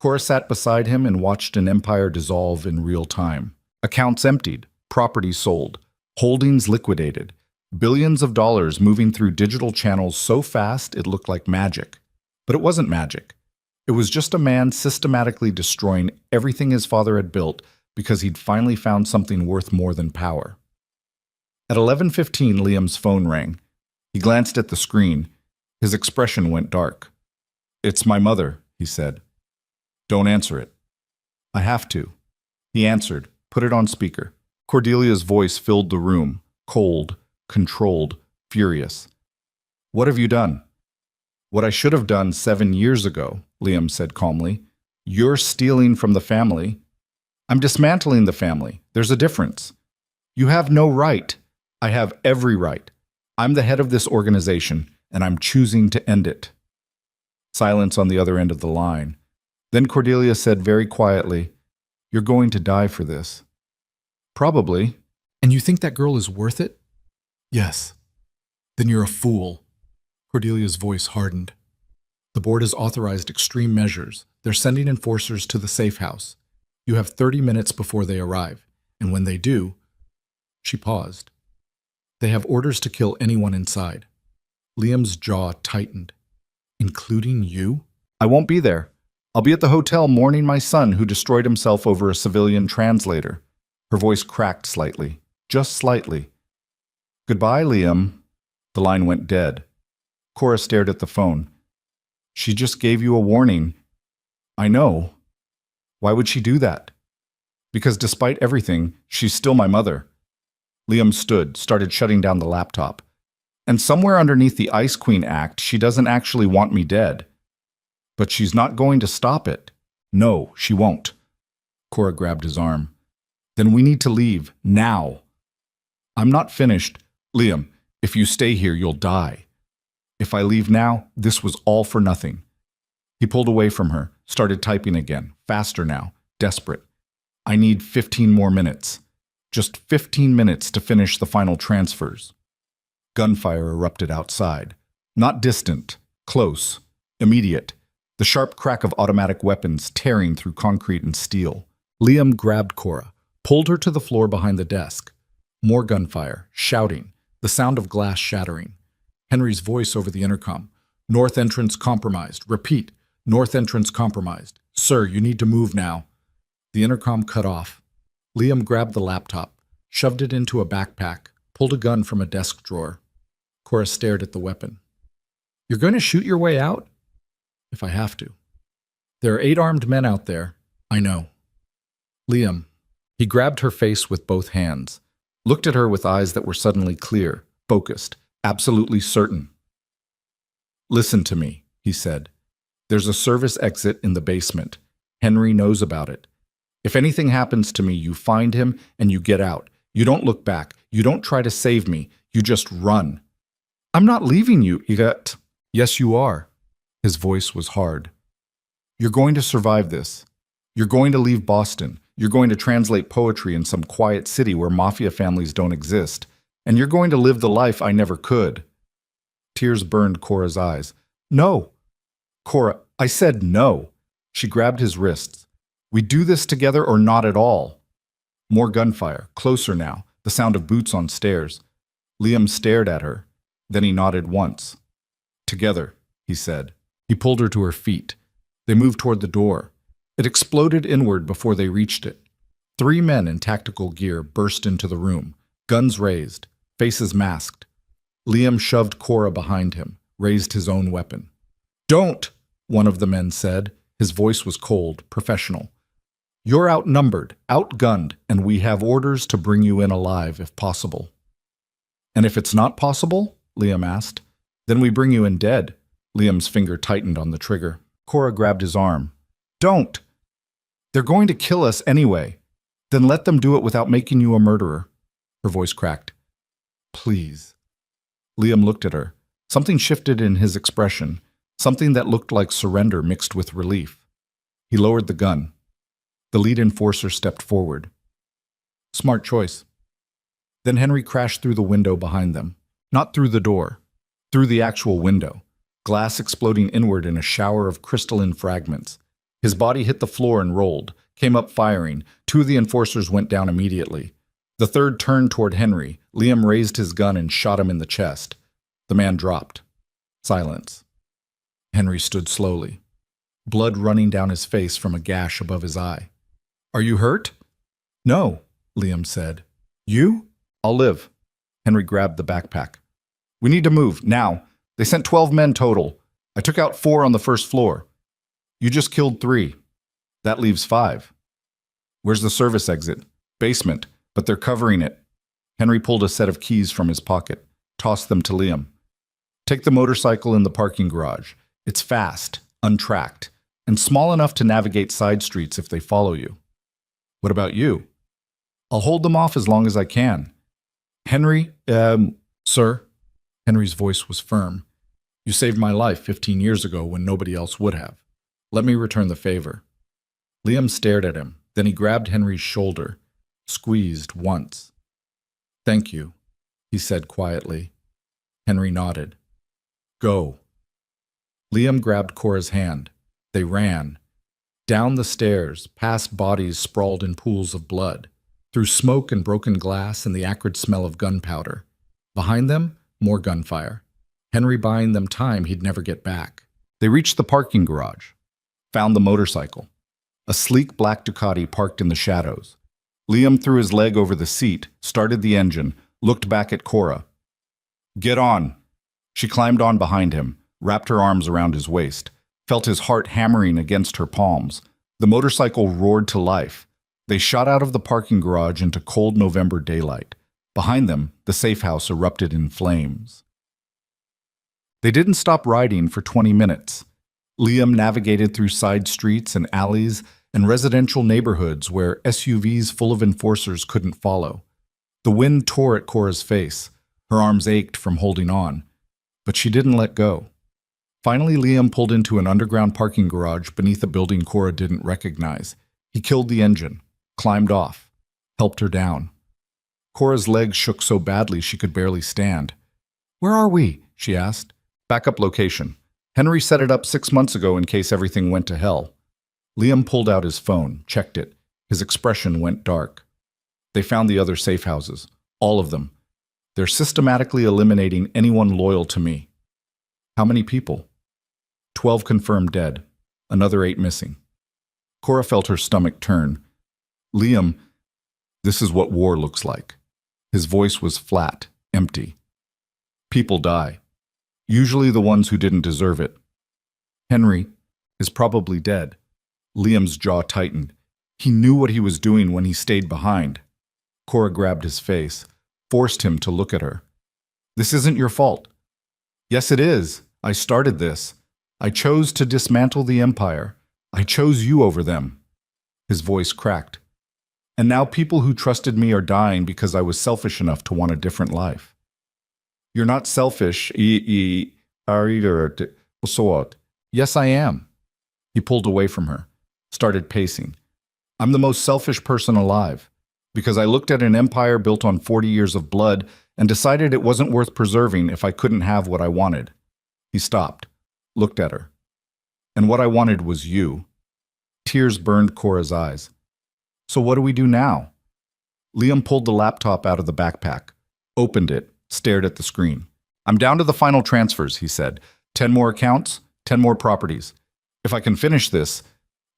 Cora sat beside him and watched an empire dissolve in real time. Accounts emptied, property sold, holdings liquidated, billions of dollars moving through digital channels so fast it looked like magic. But it wasn't magic. It was just a man systematically destroying everything his father had built because he'd finally found something worth more than power. At 11:15, Liam's phone rang. He glanced at the screen. His expression went dark. It's my mother, he said. Don't answer it. I have to. He answered, put it on speaker. Cordelia's voice filled the room, cold, controlled, furious. What have you done? What I should have done 7 years ago, Liam said calmly. You're stealing from the family. I'm dismantling the family. There's a difference. You have no right. I have every right. I'm the head of this organization, and I'm choosing to end it. Silence on the other end of the line. Then Cordelia said very quietly, You're going to die for this. Probably. And you think that girl is worth it? Yes. Then you're a fool. Cordelia's voice hardened. The board has authorized extreme measures. They're sending enforcers to the safe house. You have 30 minutes before they arrive, and when they do... She paused. They have orders to kill anyone inside. Liam's jaw tightened. Including you? I won't be there. I'll be at the hotel mourning my son who destroyed himself over a civilian translator. Her voice cracked slightly, just slightly. Goodbye, Liam. The line went dead. Cora stared at the phone. She just gave you a warning. I know. Why would she do that? Because despite everything, she's still my mother. Liam stood, started shutting down the laptop. And somewhere underneath the Ice Queen Act, she doesn't actually want me dead. But she's not going to stop it. No, she won't. Cora grabbed his arm. Then we need to leave, now. I'm not finished. Liam, if you stay here, you'll die. If I leave now, this was all for nothing. He pulled away from her, started typing again, faster now, desperate. I need 15 more minutes. Just 15 minutes to finish the final transfers. Gunfire erupted outside. Not distant, close, immediate. The sharp crack of automatic weapons tearing through concrete and steel. Liam grabbed Cora, pulled her to the floor behind the desk. More gunfire, shouting, the sound of glass shattering. Henry's voice over the intercom. North entrance compromised. Repeat, north entrance compromised. Sir, you need to move now. The intercom cut off. Liam grabbed the laptop, shoved it into a backpack, pulled a gun from a desk drawer. Cora stared at the weapon. You're going to shoot your way out? If I have to. There are 8 armed men out there. I know. Liam. He grabbed her face with both hands, looked at her with eyes that were suddenly clear, focused, absolutely certain. Listen to me, he said. There's a service exit in the basement. Henry knows about it. If anything happens to me, you find him and you get out. You don't look back. You don't try to save me. You just run. I'm not leaving you, Yvette. Yes, you are. His voice was hard. You're going to survive this. You're going to leave Boston. You're going to translate poetry in some quiet city where mafia families don't exist. And you're going to live the life I never could. Tears burned Cora's eyes. No. Cora, I said no. She grabbed his wrists. We do this together or not at all. More gunfire, closer now, the sound of boots on stairs. Liam stared at her. Then he nodded once. Together, he said. He pulled her to her feet. They moved toward the door. It exploded inward before they reached it. 3 men in tactical gear burst into the room, guns raised, faces masked. Liam shoved Cora behind him, raised his own weapon. Don't, one of the men said. His voice was cold, professional. You're outnumbered, outgunned, and we have orders to bring you in alive if possible. And if it's not possible? Liam asked. Then we bring you in dead. Liam's finger tightened on the trigger. Cora grabbed his arm. Don't! They're going to kill us anyway. Then let them do it without making you a murderer. Her voice cracked. Please. Liam looked at her. Something shifted in his expression, something that looked like surrender mixed with relief. He lowered the gun. The lead enforcer stepped forward. Smart choice. Then Henry crashed through the window behind them. Not through the door. Through the actual window. Glass exploding inward in a shower of crystalline fragments. His body hit the floor and rolled, came up firing. 2 of the enforcers went down immediately. The third turned toward Henry. Liam raised his gun and shot him in the chest. The man dropped. Silence. Henry stood slowly, blood running down his face from a gash above his eye. Are you hurt? No, Liam said. You? I'll live. Henry grabbed the backpack. We need to move, now. They sent 12 men total. I took out 4 on the first floor. You just killed 3. That leaves 5. Where's the service exit? Basement, but they're covering it. Henry pulled a set of keys from his pocket, tossed them to Liam. Take the motorcycle in the parking garage. It's fast, untracked, and small enough to navigate side streets if they follow you. What about you? I'll hold them off as long as I can. Henry, sir? Henry's voice was firm. You saved my life 15 years ago when nobody else would have. Let me return the favor. Liam stared at him. Then he grabbed Henry's shoulder, squeezed once. Thank you, he said quietly. Henry nodded. Go. Liam grabbed Cora's hand. They ran. Down the stairs, past bodies sprawled in pools of blood, through smoke and broken glass and the acrid smell of gunpowder. Behind them, more gunfire. Henry buying them time he'd never get back. They reached the parking garage, found the motorcycle. A sleek black Ducati parked in the shadows. Liam threw his leg over the seat, started the engine, looked back at Cora. Get on. She climbed on behind him, wrapped her arms around his waist, felt his heart hammering against her palms. The motorcycle roared to life. They shot out of the parking garage into cold November daylight. Behind them, the safe house erupted in flames. They didn't stop riding for 20 minutes. Liam navigated through side streets and alleys and residential neighborhoods where SUVs full of enforcers couldn't follow. The wind tore at Cora's face. Her arms ached from holding on, but she didn't let go. Finally, Liam pulled into an underground parking garage beneath a building Cora didn't recognize. He killed the engine, climbed off, helped her down. Cora's legs shook so badly she could barely stand. Where are we? She asked. Backup location. Henry set it up 6 months ago in case everything went to hell. Liam pulled out his phone, checked it. His expression went dark. They found the other safe houses. All of them. They're systematically eliminating anyone loyal to me. How many people? 12 confirmed dead. Another 8 missing. Cora felt her stomach turn. Liam, this is what war looks like. His voice was flat, empty. People die. Usually the ones who didn't deserve it. Henry is probably dead. Liam's jaw tightened. He knew what he was doing when he stayed behind. Cora grabbed his face, forced him to look at her. This isn't your fault. Yes, it is. I started this. I chose to dismantle the empire. I chose you over them. His voice cracked. And now people who trusted me are dying because I was selfish enough to want a different life. You're not selfish. Yes, I am. He pulled away from her, started pacing. I'm the most selfish person alive, because I looked at an empire built on 40 years of blood and decided it wasn't worth preserving if I couldn't have what I wanted. He stopped, looked at her. And what I wanted was you. Tears burned Cora's eyes. So what do we do now? Liam pulled the laptop out of the backpack, opened it, stared at the screen. I'm down to the final transfers, he said. 10 more accounts, 10 more properties. If I can finish this,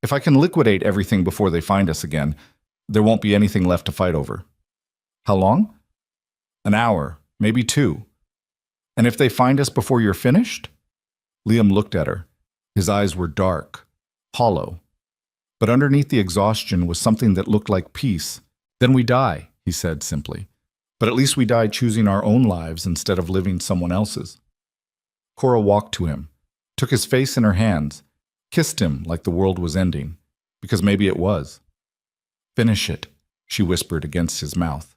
if I can liquidate everything before they find us again, there won't be anything left to fight over. How long? An hour, maybe 2. And if they find us before you're finished? Liam looked at her. His eyes were dark, hollow. But underneath the exhaustion was something that looked like peace. Then we die, he said simply. But at least we die choosing our own lives instead of living someone else's. Cora walked to him, took his face in her hands, kissed him like the world was ending, because maybe it was. Finish it, she whispered against his mouth.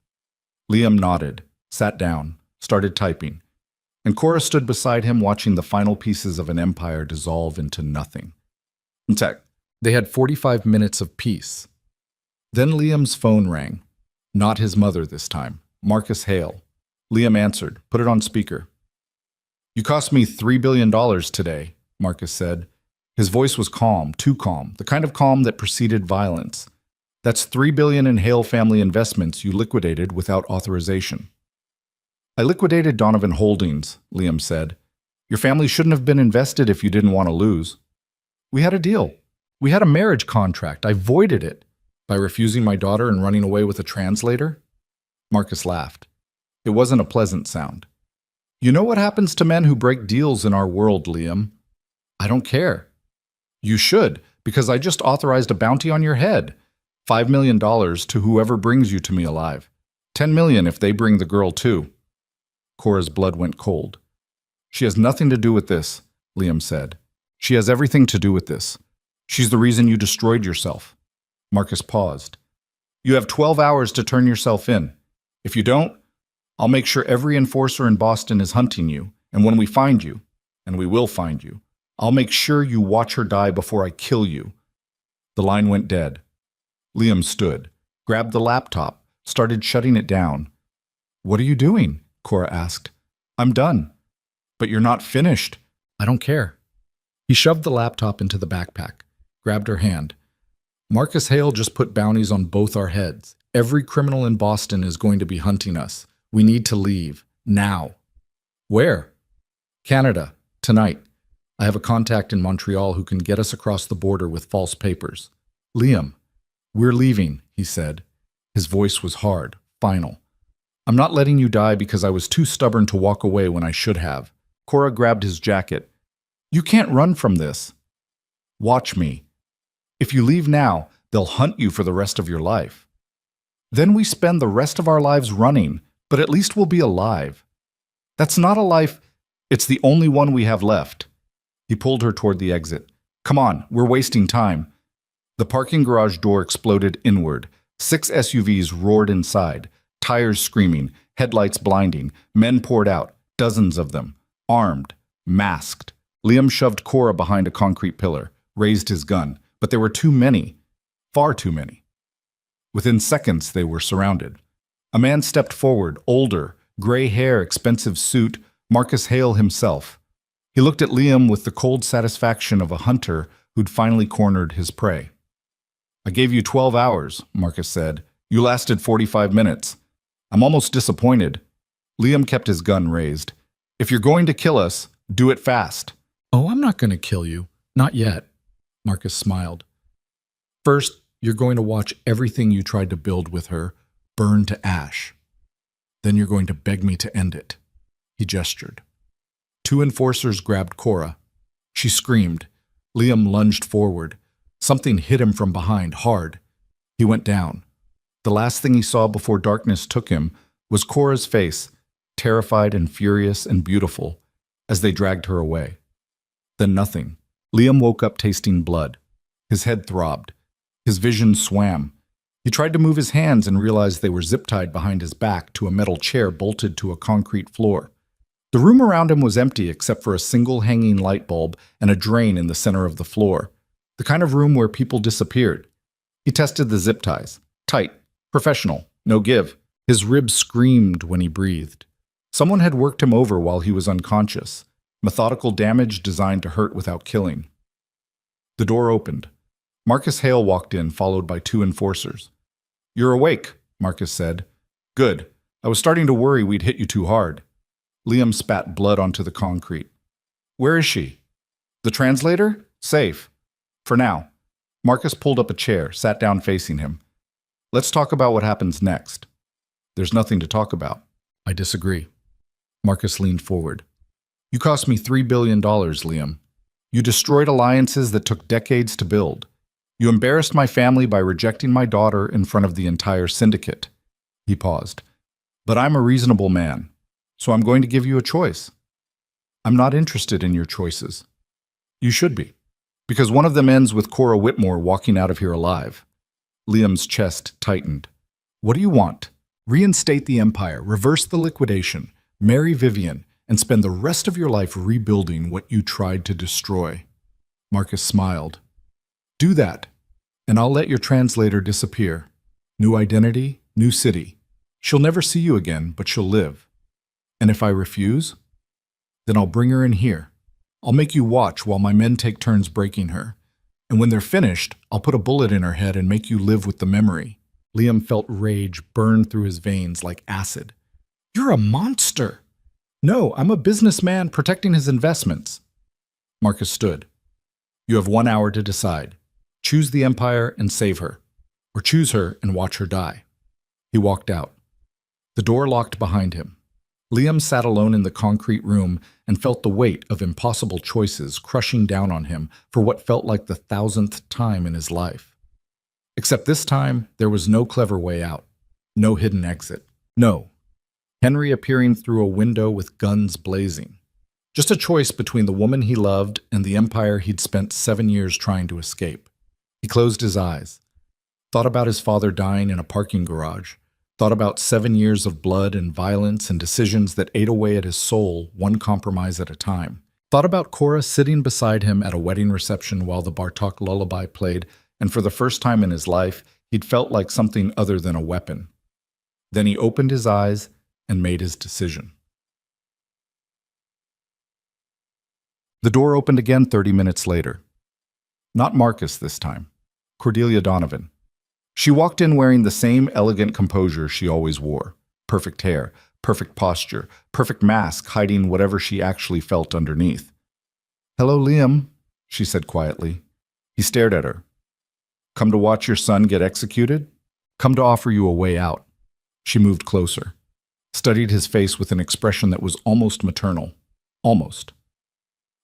Liam nodded, sat down, started typing, and Cora stood beside him watching the final pieces of an empire dissolve into nothing. In fact, they had 45 minutes of peace. Then Liam's phone rang. Not his mother this time, Marcus Hale. Liam answered, put it on speaker. You cost me $3 billion today, Marcus said. His voice was calm, too calm, the kind of calm that preceded violence. That's $3 billion in Hale family investments you liquidated without authorization. I liquidated Donovan Holdings, Liam said. Your family shouldn't have been invested if you didn't want to lose. We had a deal. We had a marriage contract. I voided it. By refusing my daughter and running away with a translator? Marcus laughed. It wasn't a pleasant sound. You know what happens to men who break deals in our world, Liam? I don't care. You should, because I just authorized a bounty on your head. $5 million to whoever brings you to me alive. $10 million if they bring the girl too. Cora's blood went cold. She has nothing to do with this, Liam said. She has everything to do with this. She's the reason you destroyed yourself. Marcus paused. You have 12 hours to turn yourself in. If you don't, I'll make sure every enforcer in Boston is hunting you, and when we find you, and we will find you, I'll make sure you watch her die before I kill you. The line went dead. Liam stood, grabbed the laptop, started shutting it down. What are you doing? Cora asked. I'm done. But you're not finished. I don't care. He shoved the laptop into the backpack, grabbed her hand. Marcus Hale just put bounties on both our heads. Every criminal in Boston is going to be hunting us. We need to leave. Now. Where? Canada. Tonight. I have a contact in Montreal who can get us across the border with false papers. Liam. We're leaving, he said. His voice was hard, final. I'm not letting you die because I was too stubborn to walk away when I should have. Cora grabbed his jacket. You can't run from this. Watch me. If you leave now, they'll hunt you for the rest of your life. Then we spend the rest of our lives running, but at least we'll be alive. That's not a life. It's the only one we have left. He pulled her toward the exit. Come on, we're wasting time. The parking garage door exploded inward. 6 SUVs roared inside, tires screaming, headlights blinding. Men poured out, dozens of them, armed, masked. Liam shoved Cora behind a concrete pillar, raised his gun, but there were too many, far too many. Within seconds, they were surrounded. A man stepped forward, older, gray hair, expensive suit, Marcus Hale himself. He looked at Liam with the cold satisfaction of a hunter who'd finally cornered his prey. I gave you 12 hours, Marcus said. You lasted 45 minutes. I'm almost disappointed. Liam kept his gun raised. If you're going to kill us, do it fast. Oh, I'm not going to kill you. Not yet. Marcus smiled. First, you're going to watch everything you tried to build with her burn to ash. Then you're going to beg me to end it. He gestured. 2 enforcers grabbed Cora. She screamed. Liam lunged forward. Something hit him from behind, hard. He went down. The last thing he saw before darkness took him was Cora's face, terrified and furious and beautiful, as they dragged her away. Then nothing. Liam woke up tasting blood. His head throbbed. His vision swam. He tried to move his hands and realized they were zip-tied behind his back to a metal chair bolted to a concrete floor. The room around him was empty except for a single hanging light bulb and a drain in the center of the floor. The kind of room where people disappeared. He tested the zip ties. Tight. Professional. No give. His ribs screamed when he breathed. Someone had worked him over while he was unconscious. Methodical damage designed to hurt without killing. The door opened. Marcus Hale walked in, followed by 2 enforcers. "You're awake," Marcus said. "Good. I was starting to worry we'd hit you too hard." Liam spat blood onto the concrete. "Where is she?" "The translator? Safe. For now." Marcus pulled up a chair, sat down facing him. "Let's talk about what happens next." "There's nothing to talk about." "I disagree." Marcus leaned forward. "You cost me $3 billion, Liam. You destroyed alliances that took decades to build. You embarrassed my family by rejecting my daughter in front of the entire syndicate." He paused. "But I'm a reasonable man, so I'm going to give you a choice." "I'm not interested in your choices." "You should be, because one of them ends with Cora Whitmore walking out of here alive." Liam's chest tightened. "What do you want?" "Reinstate the Empire, reverse the liquidation, marry Vivian, and spend the rest of your life rebuilding what you tried to destroy." Marcus smiled. "Do that, and I'll let your translator disappear. New identity, new city. She'll never see you again, but she'll live. And if I refuse, then I'll bring her in here. I'll make you watch while my men take turns breaking her. And when they're finished, I'll put a bullet in her head and make you live with the memory." Liam felt rage burn through his veins like acid. "You're a monster!" "No, I'm a businessman protecting his investments." Marcus stood. "You have 1 hour to decide. Choose the Empire and save her, or choose her and watch her die." He walked out. The door locked behind him. Liam sat alone in the concrete room and felt the weight of impossible choices crushing down on him for what felt like the 1,000th time in his life. Except this time, there was no clever way out, no hidden exit. No. Henry appearing through a window with guns blazing. Just a choice between the woman he loved and the empire he'd spent 7 years trying to escape. He closed his eyes, thought about his father dying in a parking garage, thought about 7 years of blood and violence and decisions that ate away at his soul, one compromise at a time. Thought about Cora sitting beside him at a wedding reception while the Bartok lullaby played, and for the first time in his life, he'd felt like something other than a weapon. Then he opened his eyes and made his decision. The door opened again 30 minutes later. Not Marcus this time. Cordelia Donovan. She walked in wearing the same elegant composure she always wore. Perfect hair, perfect posture, perfect mask hiding whatever she actually felt underneath. "Hello, Liam," she said quietly. He stared at her. "Come to watch your son get executed?" "Come to offer you a way out." She moved closer, studied his face with an expression that was almost maternal. Almost.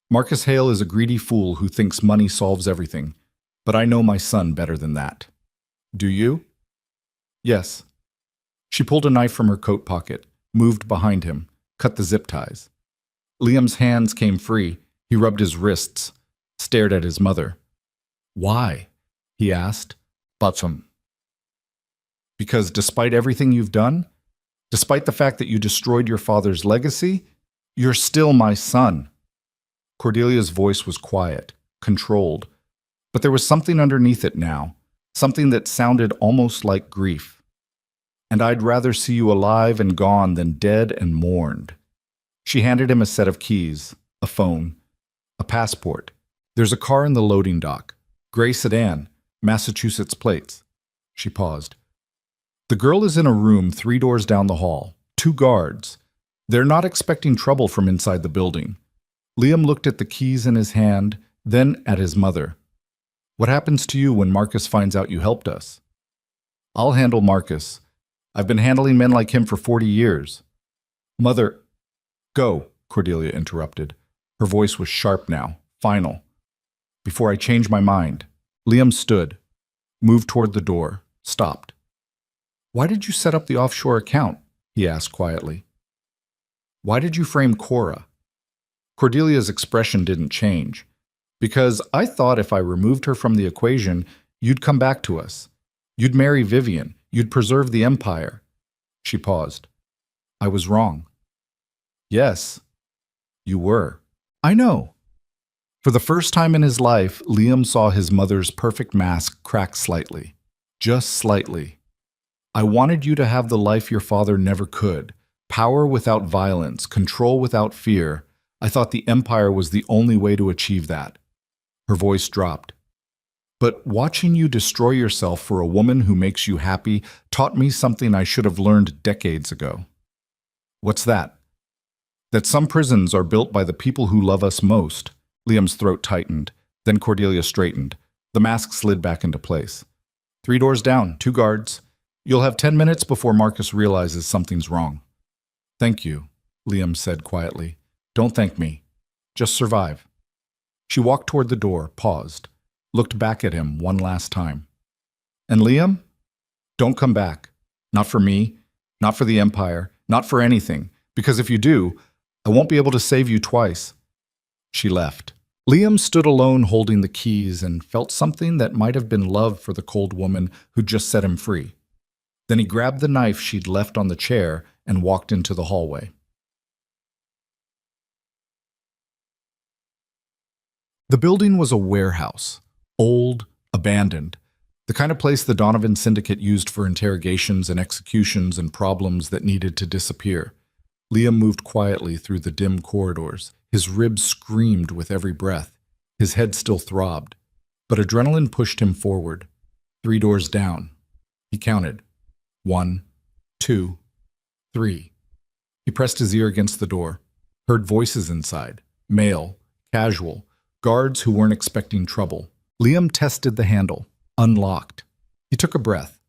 "Marcus Hale is a greedy fool who thinks money solves everything, but I know my son better than that." "Do you?" "Yes." She pulled a knife from her coat pocket, moved behind him, cut the zip ties. Liam's hands came free. He rubbed his wrists, stared at his mother. "Why?" he asked. "Bottom." "Because despite everything you've done, despite the fact that you destroyed your father's legacy, you're still my son." Cordelia's voice was quiet, controlled, but there was something underneath it now, something that sounded almost like grief. "And I'd rather see you alive and gone than dead and mourned." She handed him a set of keys, a phone, a passport. "There's a car in the loading dock. Gray sedan, Massachusetts plates." She paused. "The girl is in a room 3 doors down the hall. 2 guards. They're not expecting trouble from inside the building." Liam looked at the keys in his hand, then at his mother. "What happens to you when Marcus finds out you helped us?" "I'll handle Marcus. I've been handling men like him for 40 years. "Mother—" "Go," Cordelia interrupted. Her voice was sharp now, final. "Before I change my mind." Liam stood, moved toward the door, stopped. "Why did you set up the offshore account?" he asked quietly. "Why did you frame Cora?" Cordelia's expression didn't change. Because I thought if I removed her from the equation, you'd come back to us. You'd marry Vivian. You'd preserve the empire. She paused. I was wrong. Yes, you were. I know. For the first time in his life, Liam saw his mother's perfect mask crack slightly. Just slightly. I wanted you to have the life your father never could. Power without violence, control without fear. I thought the empire was the only way to achieve that. Her voice dropped. But watching you destroy yourself for a woman who makes you happy taught me something I should have learned decades ago. What's that? That some prisons are built by the people who love us most. Liam's throat tightened. Then Cordelia straightened. The mask slid back into place. 3 doors down, 2 guards. You'll have 10 minutes before Marcus realizes something's wrong. Thank you, Liam said quietly. Don't thank me. Just survive. She walked toward the door, paused, looked back at him one last time. And Liam? Don't come back. Not for me, not for the Empire, not for anything. Because if you do, I won't be able to save you twice. She left. Liam stood alone holding the keys and felt something that might have been love for the cold woman who'd just set him free. Then he grabbed the knife she'd left on the chair and walked into the hallway. The building was a warehouse, old, abandoned, the kind of place the Donovan Syndicate used for interrogations and executions and problems that needed to disappear. Liam moved quietly through the dim corridors. His ribs screamed with every breath. His head still throbbed. But adrenaline pushed him forward. 3 doors down. He counted. 1, 2, 3. He pressed his ear against the door, heard voices inside, male, casual, guards who weren't expecting trouble. Liam tested the handle, unlocked. He took a breath,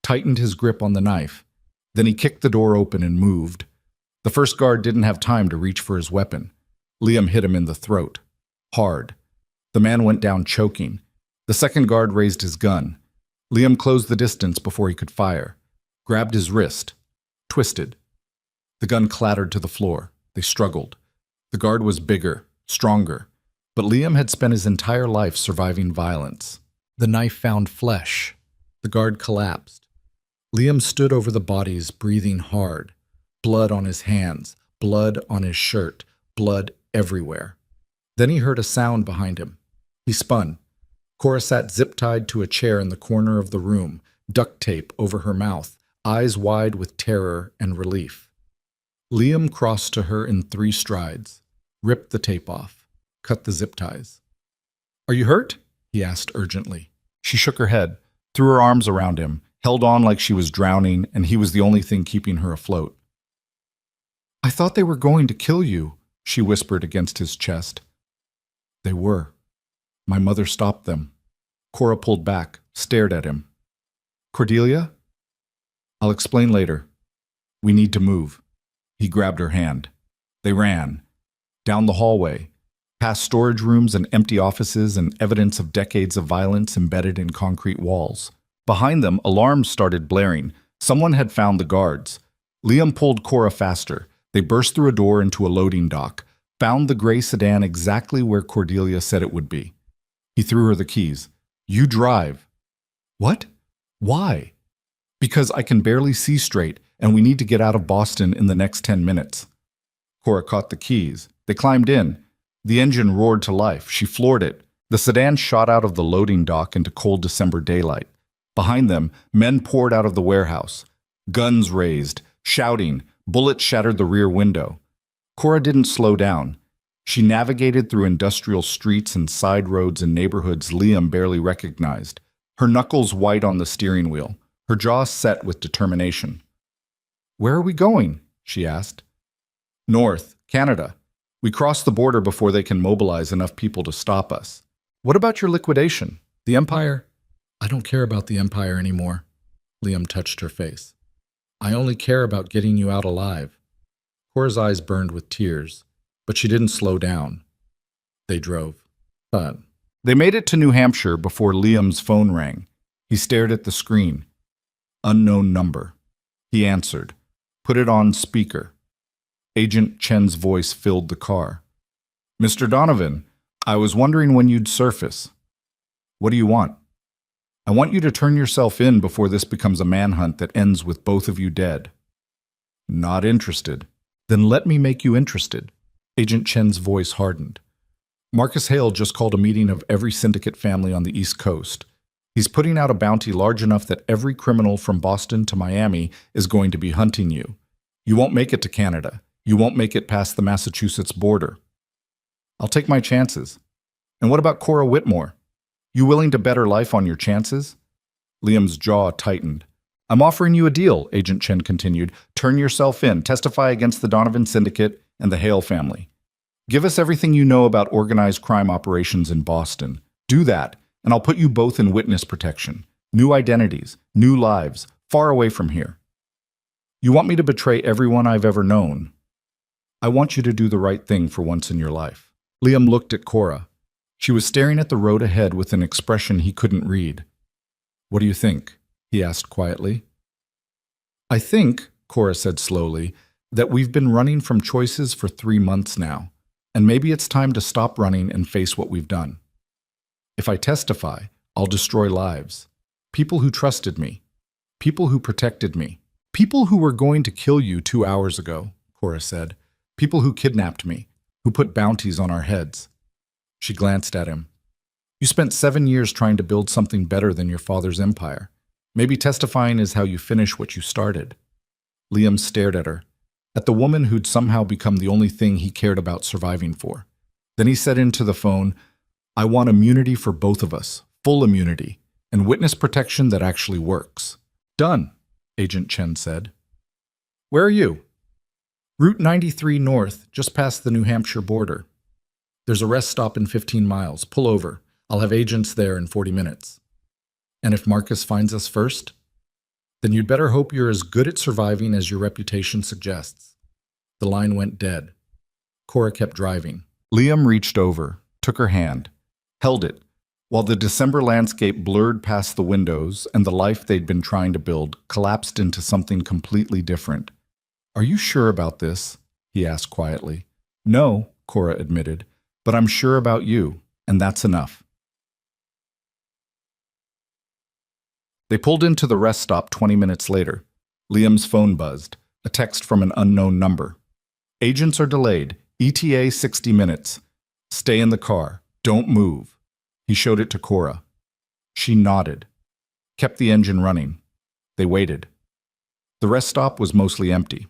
tightened his grip on the knife. Then he kicked the door open and moved. The first guard didn't have time to reach for his weapon. Liam hit him in the throat, hard. The man went down choking. The second guard raised his gun. Liam closed the distance before he could fire, grabbed his wrist, twisted. The gun clattered to the floor. They struggled. The guard was bigger, stronger, but Liam had spent his entire life surviving violence. The knife found flesh. The guard collapsed. Liam stood over the bodies, breathing hard. Blood on his hands, blood on his shirt, blood everywhere. Then he heard a sound behind him. He spun. Cora sat zip-tied to a chair in the corner of the room, duct tape over her mouth, eyes wide with terror and relief. Liam crossed to her in 3 strides, ripped the tape off, cut the zip ties. "Are you hurt?" he asked urgently. She shook her head, threw her arms around him, held on like she was drowning, and he was the only thing keeping her afloat. "I thought they were going to kill you," she whispered against his chest. "They were. My mother stopped them." Cora pulled back, stared at him. "Cordelia?" "I'll explain later. We need to move." He grabbed her hand. They ran. Down the hallway, past storage rooms and empty offices and evidence of decades of violence embedded in concrete walls. Behind them, alarms started blaring. Someone had found the guards. Liam pulled Cora faster. They burst through a door into a loading dock, found the gray sedan exactly where Cordelia said it would be. He threw her the keys. "You drive." "What? Why?" "Because I can barely see straight, and we need to get out of Boston in the next 10 minutes. Cora caught the keys. They climbed in. The engine roared to life. She floored it. The sedan shot out of the loading dock into cold December daylight. Behind them, men poured out of the warehouse. Guns raised, shouting. Bullets shattered the rear window. Cora didn't slow down. She navigated through industrial streets and side roads and neighborhoods Liam barely recognized, her knuckles white on the steering wheel, her jaw set with determination. "Where are we going?" she asked. "North, Canada. We cross the border before they can mobilize enough people to stop us." "What about your liquidation? The Empire?" "I don't care about the Empire anymore." Liam touched her face. "I only care about getting you out alive." Cora's eyes burned with tears, but she didn't slow down. They drove. But they made it to New Hampshire before Liam's phone rang. He stared at the screen. Unknown number. He answered. Put it on speaker. Agent Chen's voice filled the car. Mr. Donovan, I was wondering when you'd surface. What do you want? I want you to turn yourself in before this becomes a manhunt that ends with both of you dead. Not interested. Then let me make you interested. Agent Chen's voice hardened. Marcus Hale just called a meeting of every syndicate family on the East Coast. He's putting out a bounty large enough that every criminal from Boston to Miami is going to be hunting you. You won't make it to Canada. You won't make it past the Massachusetts border. I'll take my chances. And what about Cora Whitmore? You willing to bet her life on your chances? Liam's jaw tightened. I'm offering you a deal, Agent Chen continued. Turn yourself in, testify against the Donovan Syndicate and the Hale family. Give us everything you know about organized crime operations in Boston. Do that, and I'll put you both in witness protection. New identities, new lives, far away from here. You want me to betray everyone I've ever known? I want you to do the right thing for once in your life. Liam looked at Cora. She was staring at the road ahead with an expression he couldn't read. What do you think? He asked quietly. I think, Cora said slowly, that we've been running from choices for 3 months now, and maybe it's time to stop running and face what we've done. If I testify, I'll destroy lives. People who trusted me. People who protected me. People who were going to kill you 2 hours ago, Cora said. People who kidnapped me, who put bounties on our heads. She glanced at him. You spent 7 years trying to build something better than your father's empire. Maybe testifying is how you finish what you started. Liam stared at her, at the woman who'd somehow become the only thing he cared about surviving for. Then he said into the phone, I want immunity for both of us, full immunity, and witness protection that actually works. Done, Agent Chen said. Where are you? Route 93 North, just past the New Hampshire border. There's a rest stop in 15 miles. Pull over. I'll have agents there in 40 minutes. And if Marcus finds us first, then you'd better hope you're as good at surviving as your reputation suggests. The line went dead. Cora kept driving. Liam reached over, took her hand, held it, while the December landscape blurred past the windows and the life they'd been trying to build collapsed into something completely different. Are you sure about this? He asked quietly. No, Cora admitted, but I'm sure about you, and that's enough. They pulled into the rest stop 20 minutes later. Liam's phone buzzed, a text from an unknown number. Agents are delayed. ETA 60 minutes. Stay in the car. Don't move. He showed it to Cora. She nodded, kept the engine running. They waited. The rest stop was mostly empty.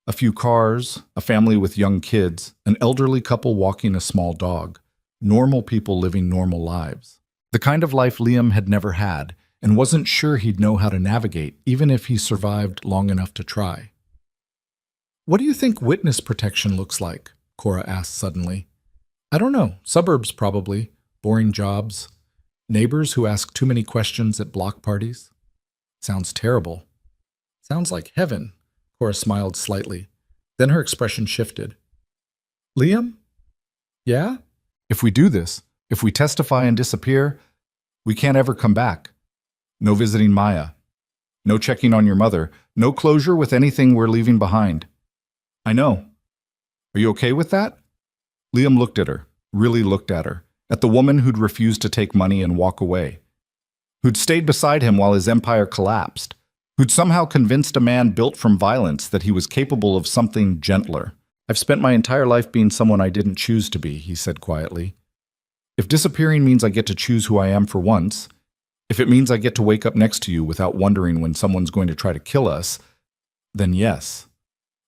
A few cars, a family with young kids, an elderly couple walking a small dog. Normal people living normal lives. The kind of life Liam had never had, and wasn't sure he'd know how to navigate, even if he survived long enough to try. What do you think witness protection looks like? Cora asked suddenly. I don't know. Suburbs, probably. Boring jobs. Neighbors who ask too many questions at block parties. Sounds terrible. Sounds like heaven. Cora smiled slightly. Then her expression shifted. Liam? Yeah? If we do this, if we testify and disappear, we can't ever come back. No visiting Maya. No checking on your mother. No closure with anything we're leaving behind. I know. Are you okay with that? Liam looked at her, really looked at her, at the woman who'd refused to take money and walk away, who'd stayed beside him while his empire collapsed, who'd somehow convinced a man built from violence that he was capable of something gentler. I've spent my entire life being someone I didn't choose to be, he said quietly. If disappearing means I get to choose who I am for once, if it means I get to wake up next to you without wondering when someone's going to try to kill us, then yes,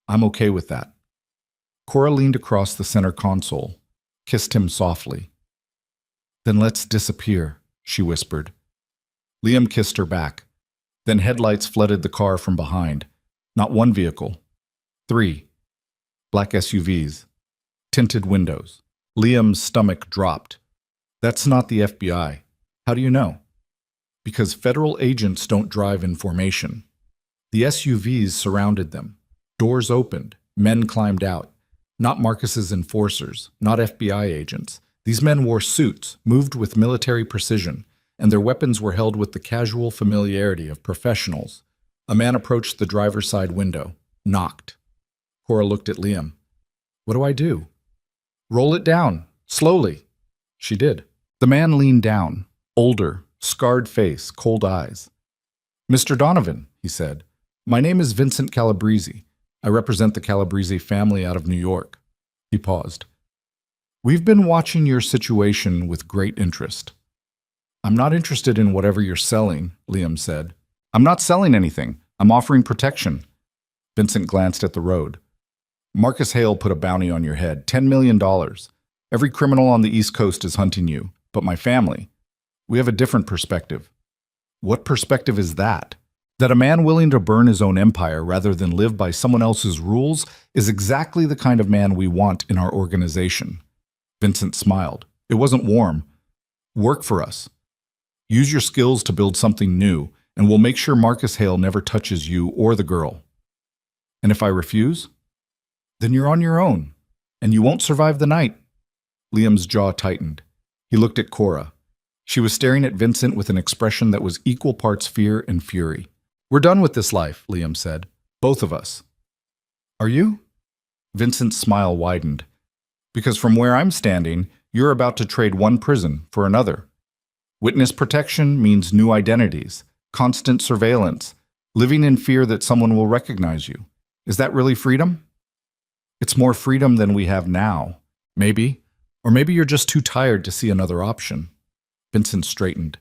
I'm okay with that. Cora leaned across the center console, kissed him softly. Then let's disappear, she whispered. Liam kissed her back. Then headlights flooded the car from behind. Not one vehicle. 3. Black SUVs. Tinted windows. Liam's stomach dropped. That's not the FBI. How do you know? Because federal agents don't drive in formation. The SUVs surrounded them. Doors opened. Men climbed out. Not Marcus's enforcers, not FBI agents. These men wore suits, moved with military precision, and their weapons were held with the casual familiarity of professionals. A man approached the driver's side window, knocked. Cora looked at Liam. What do I do? Roll it down, slowly. She did. The man leaned down, older, scarred face, cold eyes. "Mr. Donovan," he said, "my name is Vincent Calabrese. I represent the Calabrese family out of New York." He paused. "We've been watching your situation with great interest." "I'm not interested in whatever you're selling," Liam said. "I'm not selling anything. I'm offering protection." Vincent glanced at the road. "Marcus Hale put a bounty on your head, $10 million. Every criminal on the East Coast is hunting you, but my family, we have a different perspective." "What perspective is that?" "That a man willing to burn his own empire rather than live by someone else's rules is exactly the kind of man we want in our organization." Vincent smiled. It wasn't warm. "Work for us. Use your skills to build something new, and we'll make sure Marcus Hale never touches you or the girl." "And if I refuse?" "Then you're on your own, and you won't survive the night." Liam's jaw tightened. He looked at Cora. She was staring at Vincent with an expression that was equal parts fear and fury. "We're done with this life," Liam said. "Both of us." "Are you?" Vincent's smile widened. "Because from where I'm standing, you're about to trade one prison for another. Witness protection means new identities, constant surveillance, living in fear that someone will recognize you. Is that really freedom?" "It's more freedom than we have now. Maybe. Or maybe you're just too tired to see another option." Vincent straightened.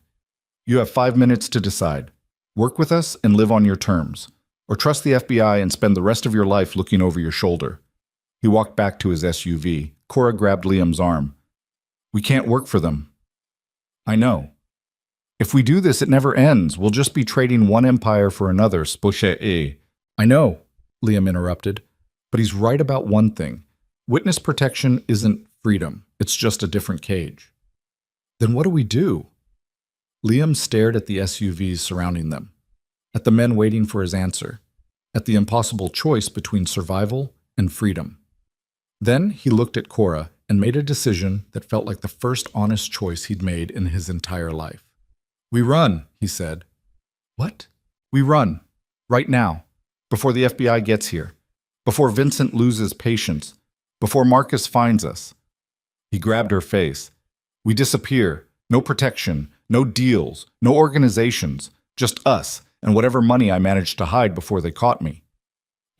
"You have 5 minutes to decide. Work with us and live on your terms, or trust the FBI and spend the rest of your life looking over your shoulder." He walked back to his SUV. Cora grabbed Liam's arm. "We can't work for them." "I know. If we do this, it never ends. We'll just be trading one empire for another, spoche. "I know," Liam interrupted, "but he's right about one thing. Witness protection isn't freedom. It's just a different cage." "Then what do we do?" Liam stared at the SUVs surrounding them, at the men waiting for his answer, at the impossible choice between survival and freedom. Then he looked at Cora and made a decision that felt like the first honest choice he'd made in his entire life. "We run," he said. "What?" "We run. Right now. Before the FBI gets here. Before Vincent loses patience. Before Marcus finds us." He grabbed her face. "We disappear. No protection. No deals. No organizations. Just us and whatever money I managed to hide before they caught me.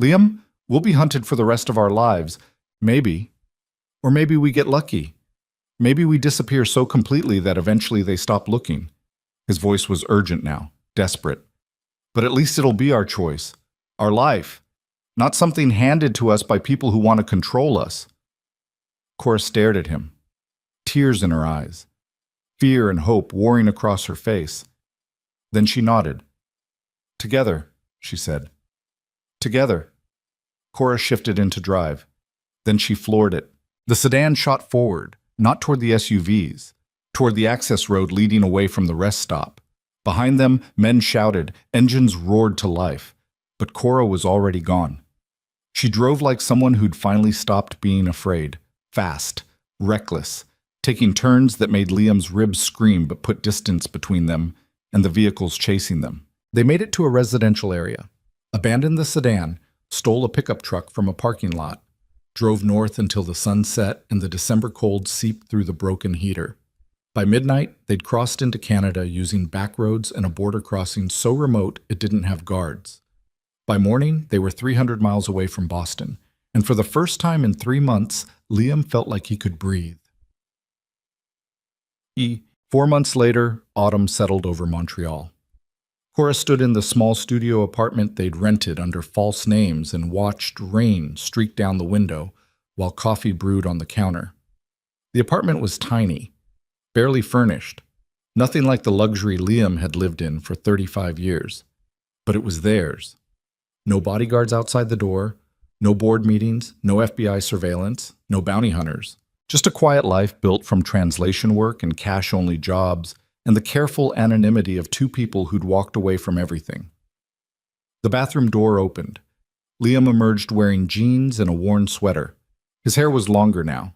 Liam, we'll be hunted for the rest of our lives. Maybe. Or maybe we get lucky. Maybe we disappear so completely that eventually they stop looking." His voice was urgent now, desperate. "But at least it'll be our choice. Our life. Not something handed to us by people who want to control us." Cora stared at him, tears in her eyes, fear and hope warring across her face. Then she nodded. "Together," she said. "Together." Cora shifted into drive. Then she floored it. The sedan shot forward, not toward the SUVs, toward the access road leading away from the rest stop. Behind them, men shouted, engines roared to life. But Cora was already gone. She drove like someone who'd finally stopped being afraid, fast, reckless, taking turns that made Liam's ribs scream but put distance between them and the vehicles chasing them. They made it to a residential area, abandoned the sedan, stole a pickup truck from a parking lot, drove north until the sun set and the December cold seeped through the broken heater. By midnight, they'd crossed into Canada using back roads and a border crossing so remote it didn't have guards. By morning, they were 300 miles away from Boston, and for the first time in 3 months, Liam felt like he could breathe. 4 months later, autumn settled over Montreal. Cora stood in the small studio apartment they'd rented under false names and watched rain streak down the window while coffee brewed on the counter. The apartment was tiny, barely furnished, nothing like the luxury Liam had lived in for 35 years. But it was theirs. No bodyguards outside the door, no board meetings, no FBI surveillance, no bounty hunters. Just a quiet life built from translation work and cash-only jobs, and the careful anonymity of 2 people who'd walked away from everything. The bathroom door opened. Liam emerged wearing jeans and a worn sweater. His hair was longer now.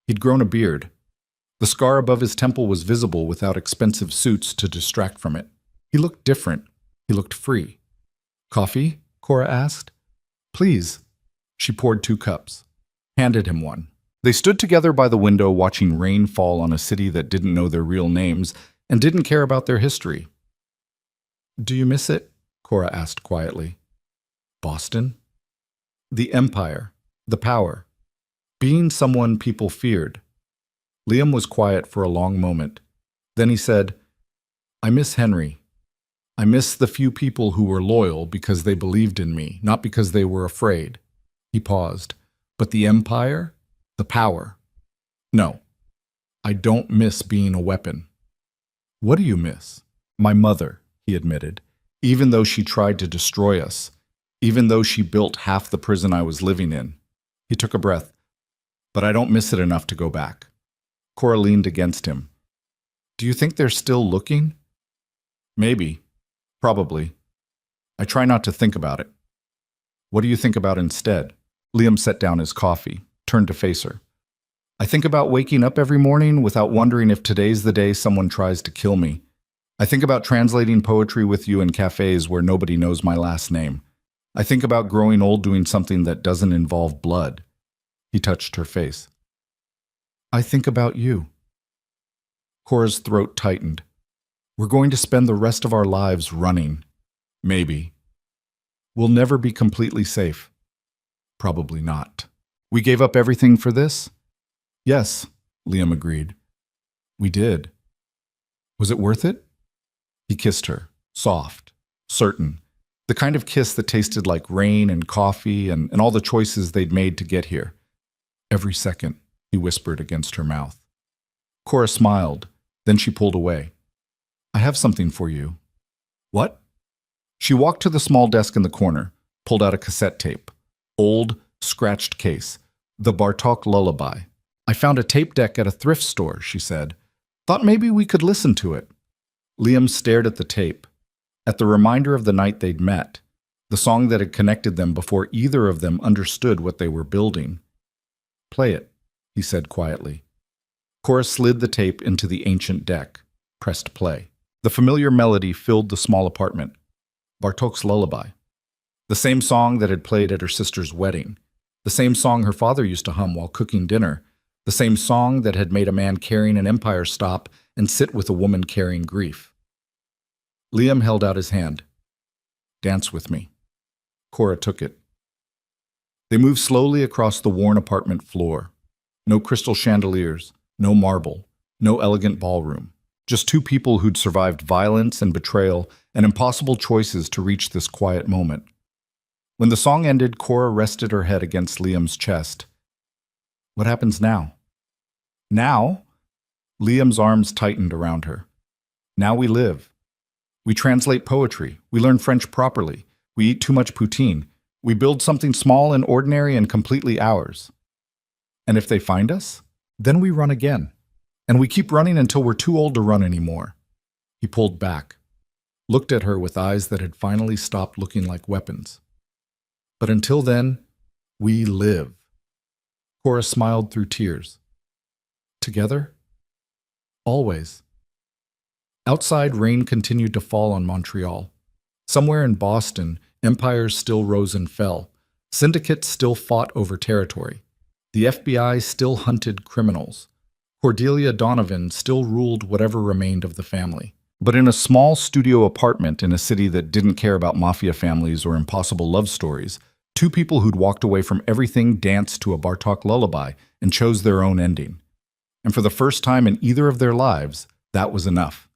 He'd grown a beard. The scar above his temple was visible without expensive suits to distract from it. He looked different. He looked free. "Coffee?" Cora asked. "Please." She poured 2 cups, handed him one. They stood together by the window watching rain fall on a city that didn't know their real names and didn't care about their history. Do you miss it? Cora asked quietly. Boston? The empire, the power, being someone people feared. Liam was quiet for a long moment. Then he said, I miss Henry. I miss the few people who were loyal because they believed in me, not because they were afraid. He paused. But the empire? The power? No. I don't miss being a weapon. What do you miss? My mother, he admitted, even though she tried to destroy us, even though she built half the prison I was living in. He took a breath. But I don't miss it enough to go back. Cora leaned against him. Do you think they're still looking? Maybe. Probably. I try not to think about it. What do you think about instead? Liam set down his coffee, turned to face her. I think about waking up every morning without wondering if today's the day someone tries to kill me. I think about translating poetry with you in cafes where nobody knows my last name. I think about growing old doing something that doesn't involve blood. He touched her face. I think about you. Cora's throat tightened. We're going to spend the rest of our lives running. Maybe. We'll never be completely safe. Probably not. We gave up everything for this? Yes, Liam agreed. We did. Was it worth it? He kissed her, soft, certain, the kind of kiss that tasted like rain and coffee and all the choices they'd made to get here. Every second, he whispered against her mouth. Cora smiled, then she pulled away. I have something for you. What? She walked to the small desk in the corner, pulled out a cassette tape. Old, scratched case. The Bartok Lullaby. I found a tape deck at a thrift store, she said. Thought maybe we could listen to it. Liam stared at the tape, at the reminder of the night they'd met, the song that had connected them before either of them understood what they were building. Play it, he said quietly. Cora slid the tape into the ancient deck, pressed play. The familiar melody filled the small apartment. Bartok's Lullaby. The same song that had played at her sister's wedding. The same song her father used to hum while cooking dinner. The same song that had made a man carrying an empire stop and sit with a woman carrying grief. Liam held out his hand. Dance with me. Cora took it. They moved slowly across the worn apartment floor. No crystal chandeliers, no marble, no elegant ballroom. Just two people who'd survived violence and betrayal and impossible choices to reach this quiet moment. When the song ended, Cora rested her head against Liam's chest. What happens now? Now? Liam's arms tightened around her. Now we live. We translate poetry. We learn French properly. We eat too much poutine. We build something small and ordinary and completely ours. And if they find us, then we run again. And we keep running until we're too old to run anymore. He pulled back, looked at her with eyes that had finally stopped looking like weapons. But until then, we live. Cora smiled through tears. Together? Always. Outside, rain continued to fall on Montreal. Somewhere in Boston, empires still rose and fell. Syndicates still fought over territory. The FBI still hunted criminals. Cordelia Donovan still ruled whatever remained of the family. But in a small studio apartment in a city that didn't care about mafia families or impossible love stories, two people who'd walked away from everything danced to a Bartok lullaby and chose their own ending. And for the first time in either of their lives, that was enough.